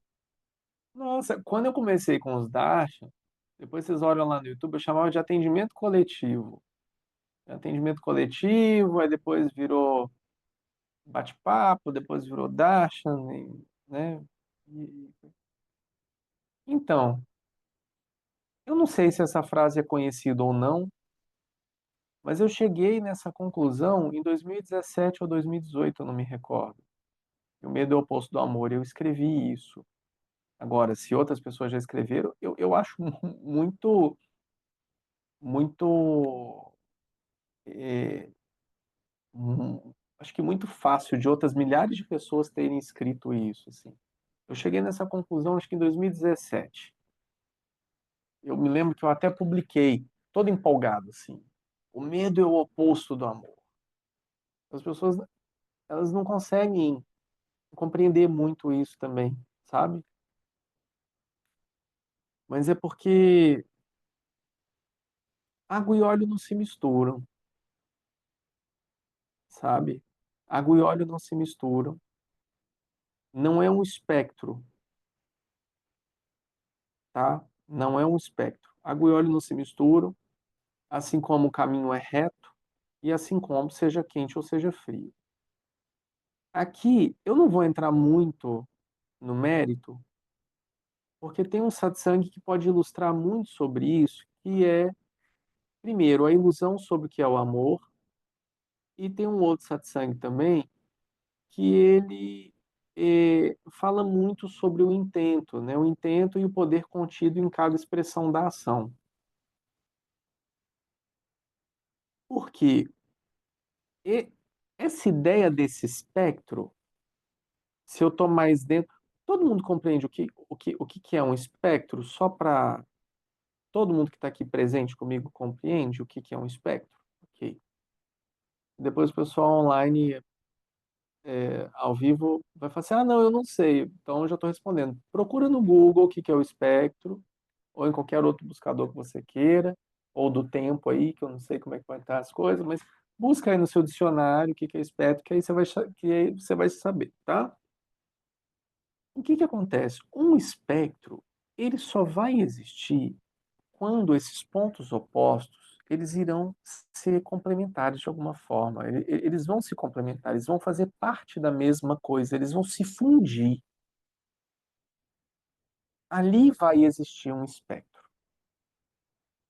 B: Nossa, quando eu comecei com os Darshan, depois vocês olham lá no YouTube, eu chamava de atendimento coletivo. Atendimento coletivo, aí depois virou bate-papo, depois virou Darshan, né? E- Então, eu não sei se essa frase é conhecida ou não, mas eu cheguei nessa conclusão em 2017 ou 2018, eu não me recordo. E o medo é o oposto do amor. Eu escrevi isso. Agora, se outras pessoas já escreveram, eu acho muito, muito acho que muito fácil de outras milhares de pessoas terem escrito isso, assim. Eu cheguei nessa conclusão, acho que em 2017. Eu me lembro que eu até publiquei, todo empolgado, assim. O medo é o oposto do amor. As pessoas, elas não conseguem compreender muito isso também, sabe? Mas é porque água e óleo não se misturam, sabe? Água e óleo não se misturam. Não é um espectro, tá? Não é um espectro. Água e óleo não se misturam, assim como o caminho é reto e assim como seja quente ou seja frio. Aqui eu não vou entrar muito no mérito, porque tem um satsang que pode ilustrar muito sobre isso, que é, primeiro, a ilusão sobre o que é o amor, e tem um outro satsang também, que ele fala muito sobre o intento, né? O intento e o poder contido em cada expressão da ação. Porque e- essa ideia desse espectro, se eu estou mais dentro, todo mundo compreende o que é um espectro, só para todo mundo que está aqui presente comigo compreende o que é um espectro? Ok. Depois o pessoal online, ao vivo, vai falar assim: ah, não, eu não sei. Então eu já estou respondendo. Procura no Google o que é o espectro, ou em qualquer outro buscador que você queira, ou do tempo aí, que eu não sei como é que vai estar as coisas, mas busca aí no seu dicionário o que é espectro, que aí você vai saber, tá? O que acontece? Um espectro, ele só vai existir quando esses pontos opostos, eles irão ser complementares de alguma forma. Eles vão se complementar, eles vão fazer parte da mesma coisa, eles vão se fundir. Ali vai existir um espectro.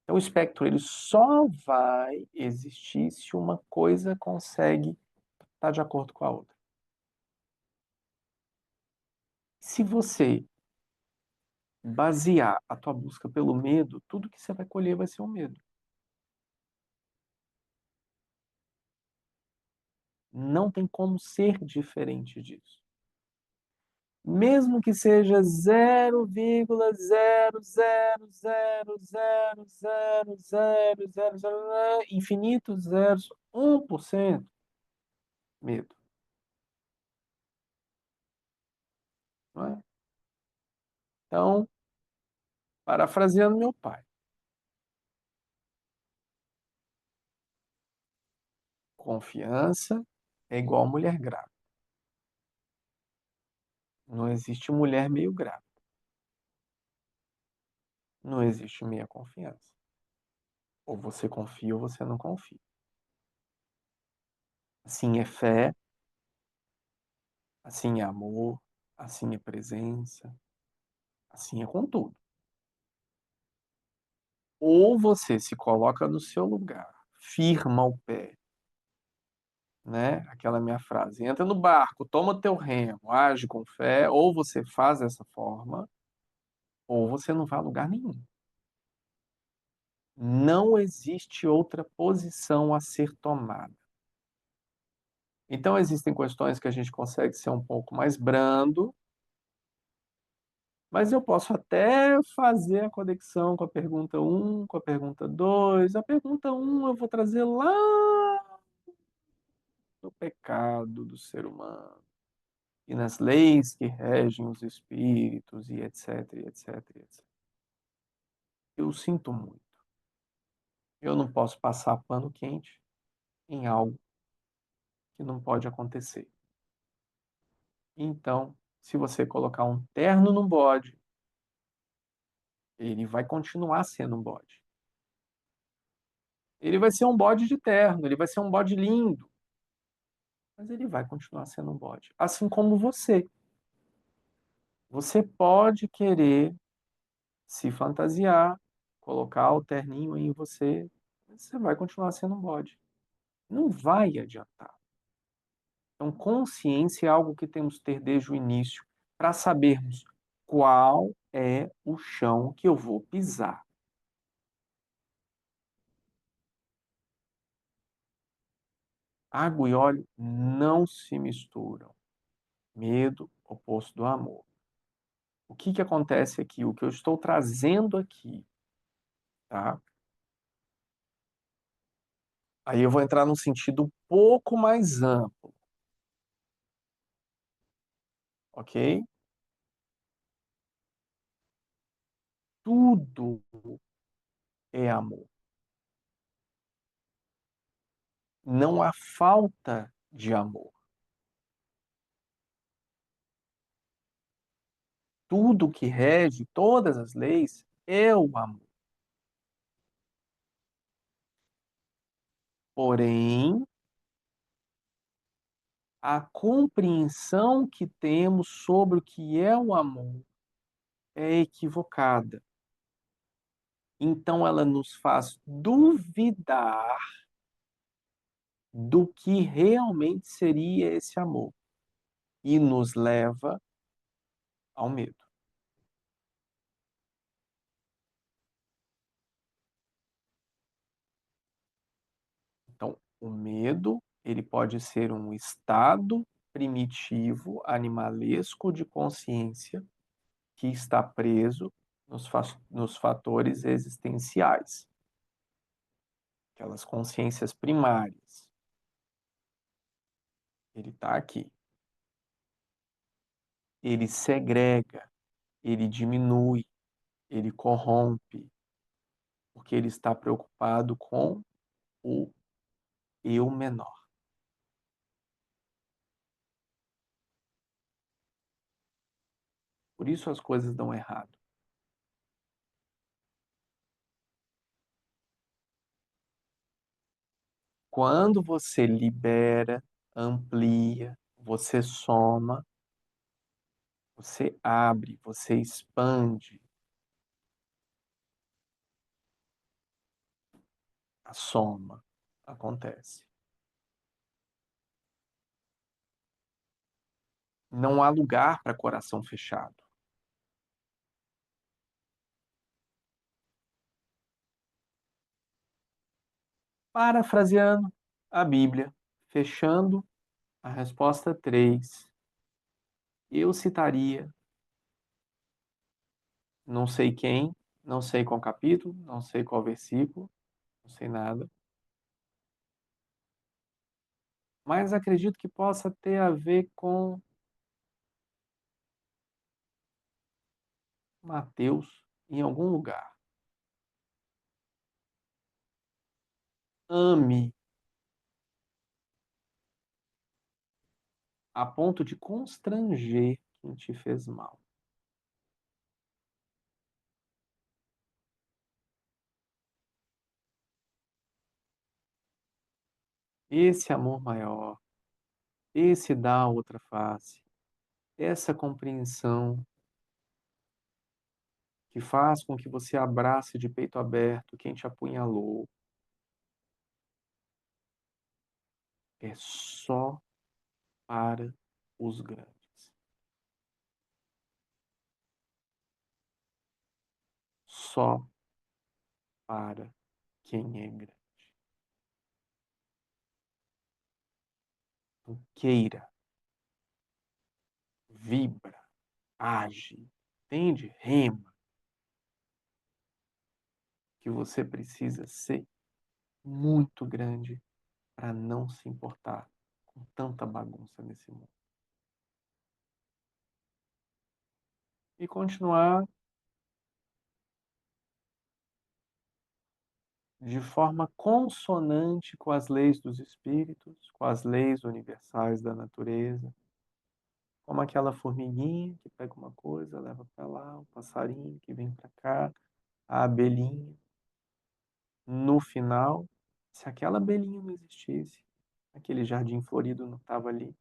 B: Então, o espectro ele só vai existir se uma coisa consegue estar de acordo com a outra. Se você basear a tua busca pelo medo, tudo que você vai colher vai ser um medo. Não tem como ser diferente disso. Mesmo que seja 0,0000000, infinitos zeros, 1% medo, não é? Então, parafraseando meu pai, confiança é igual mulher grávida. Não existe mulher meio grávida. Não existe meia confiança. Ou você confia ou você não confia. Assim é fé, assim é amor, assim é presença, assim é com tudo. Ou você se coloca no seu lugar, firma o pé, né? Aquela minha frase, entra no barco, toma teu remo, age com fé, ou você faz dessa forma, ou você não vai a lugar nenhum. Não existe outra posição a ser tomada. Então, existem questões que a gente consegue ser um pouco mais brando, mas eu posso até fazer a conexão com a pergunta um, com a pergunta 2. A pergunta um eu vou trazer lá no pecado do ser humano e nas leis que regem os espíritos e etc, e etc, e etc. Eu sinto muito. Eu não posso passar pano quente em algo que não pode acontecer. Então, se você colocar um terno num bode, ele vai continuar sendo um bode. Ele vai ser um bode de terno, ele vai ser um bode lindo, mas ele vai continuar sendo um bode. Assim como você. Você pode querer se fantasiar, colocar o terninho em você, mas você vai continuar sendo um bode. Não vai adiantar. Então, consciência é algo que temos que ter desde o início para sabermos qual é o chão que eu vou pisar. Água e óleo não se misturam. Medo, oposto do amor. O que que acontece aqui? O que eu estou trazendo aqui, tá? Aí eu vou entrar num sentido um pouco mais amplo, ok? Tudo é amor. Não há falta de amor. Tudo que rege todas as leis é o amor. Porém, a compreensão que temos sobre o que é o amor é equivocada. Então, ela nos faz duvidar do que realmente seria esse amor e nos leva ao medo. Então, o medo, ele pode ser um estado primitivo, animalesco de consciência que está preso nos fatores existenciais, aquelas consciências primárias. Ele está aqui. Ele segrega, ele diminui, ele corrompe, porque ele está preocupado com o eu menor. Por isso as coisas dão errado. Quando você libera, amplia, você soma, você abre, você expande, a soma acontece. Não há lugar para coração fechado. Parafraseando a Bíblia, fechando a resposta 3, eu citaria, não sei quem, não sei qual capítulo, não sei qual versículo, não sei nada, mas acredito que possa ter a ver com Mateus em algum lugar. Ame a ponto de constranger quem te fez mal. Esse amor maior, esse dá a outra face, essa compreensão que faz com que você abrace de peito aberto quem te apunhalou, é só para os grandes. Só para quem é grande. Então, queira, vibra, age, entende? Rema, que você precisa ser muito grande para não se importar com tanta bagunça nesse mundo. E continuar de forma consonante com as leis dos espíritos, com as leis universais da natureza, como aquela formiguinha que pega uma coisa, leva para lá, o passarinho que vem para cá, a abelhinha. No final, se aquela abelhinha não existisse, aquele jardim florido não estava ali,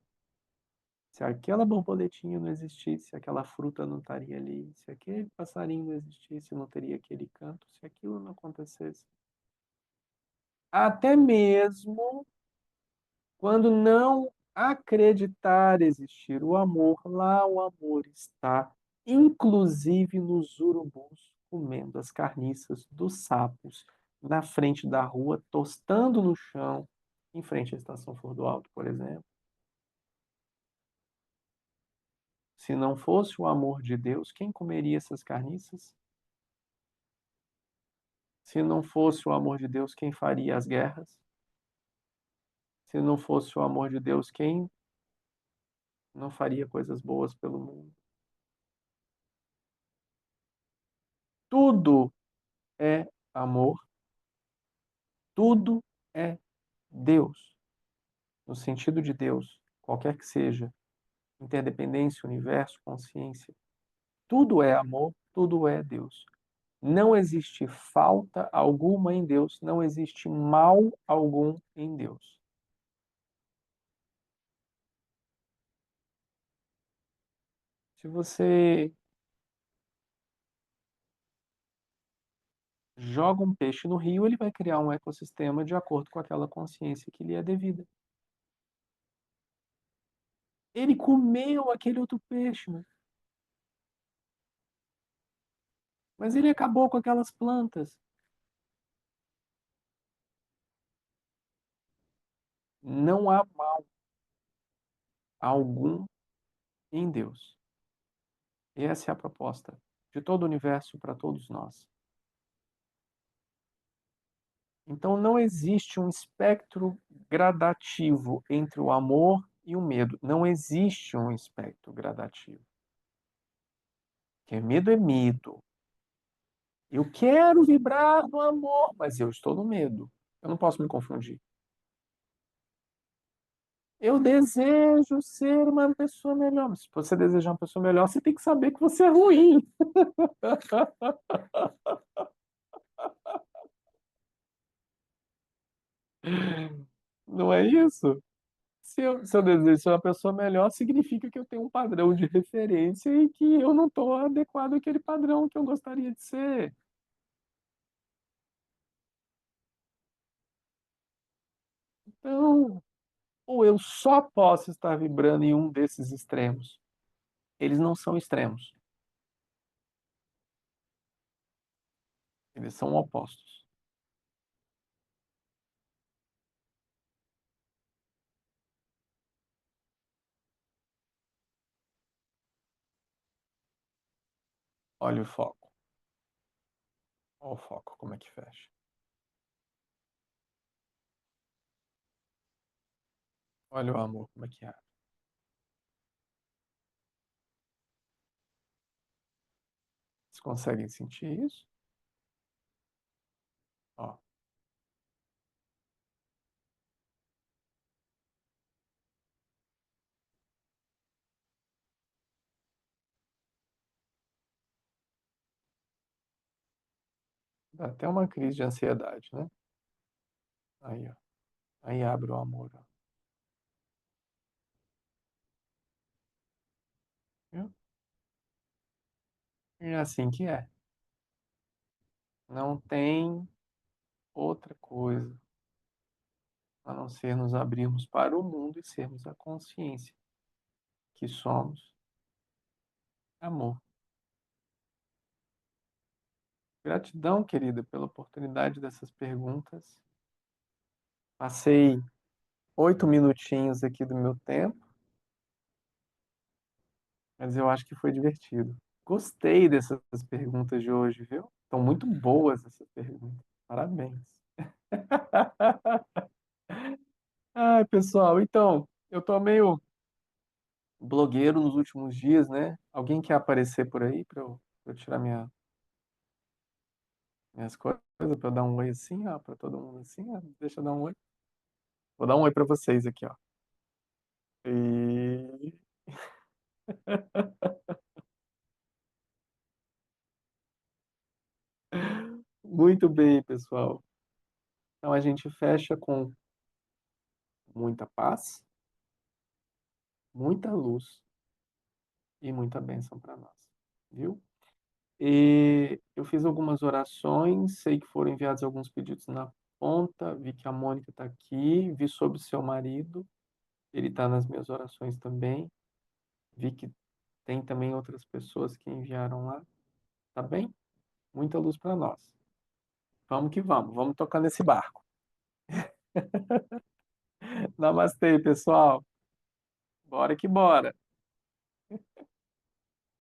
B: se aquela borboletinha não existisse, aquela fruta não estaria ali, se aquele passarinho não existisse, não teria aquele canto, se aquilo não acontecesse. Até mesmo quando não acreditar existir o amor, lá o amor está, inclusive nos urubus, comendo as carniças dos sapos na frente da rua, tostando no chão, em frente à Estação Flor do Alto, por exemplo. Se não fosse o amor de Deus, quem comeria essas carniças? Se não fosse o amor de Deus, quem faria as guerras? Se não fosse o amor de Deus, quem não faria coisas boas pelo mundo? Tudo é amor, tudo é Deus, no sentido de Deus, qualquer que seja, interdependência, universo, consciência. Tudo é amor, tudo é Deus. Não existe falta alguma em Deus, não existe mal algum em Deus. Se você joga um peixe no rio, ele vai criar um ecossistema de acordo com aquela consciência que lhe é devida. Ele comeu aquele outro peixe, mas ele acabou com aquelas plantas. Não há mal algum em Deus. Essa é a proposta de todo o universo para todos nós. Então não existe um espectro gradativo entre o amor e o medo. Não existe um espectro gradativo. Porque medo é medo. Eu quero vibrar no amor, mas eu estou no medo. Eu não posso me confundir. Eu desejo ser uma pessoa melhor. Mas se você desejar uma pessoa melhor, você tem que saber que você é ruim. Não é isso? Se eu desejo ser uma pessoa melhor, significa que eu tenho um padrão de referência e que eu não estou adequado àquele padrão que eu gostaria de ser. Então, ou eu só posso estar vibrando em um desses extremos. Eles não são extremos, eles são opostos. Olha o foco. Olha o foco, como é que fecha. Olha o amor, como é que é. Vocês conseguem sentir isso? Ó, dá até uma crise de ansiedade, né? Aí, ó. Aí abre o amor, ó. Viu? É assim que é. Não tem outra coisa a não ser nos abrirmos para o mundo e sermos a consciência que somos amor. Gratidão, querida, pela oportunidade dessas perguntas. Passei 8 minutinhos aqui do meu tempo, mas eu acho que foi divertido. Gostei dessas perguntas de hoje, viu? Estão muito boas essas perguntas. Parabéns. Ai, pessoal, então, eu tô meio blogueiro nos últimos dias, né? Alguém quer aparecer por aí pra eu tirar minhas coisas, pra eu dar um oi assim, ó, pra todo mundo assim, ó. Deixa eu dar um oi. Vou dar um oi pra vocês aqui, ó. E... Muito bem, pessoal. Então a gente fecha com muita paz, muita luz e muita bênção para nós, viu? E eu fiz algumas orações, sei que foram enviados alguns pedidos na ponta, vi que a Mônica está aqui, vi sobre o seu marido, ele está nas minhas orações também, vi que tem também outras pessoas que enviaram lá, tá bem? Muita luz para nós. Vamos que vamos tocar nesse barco. Namastê, pessoal. Bora que bora.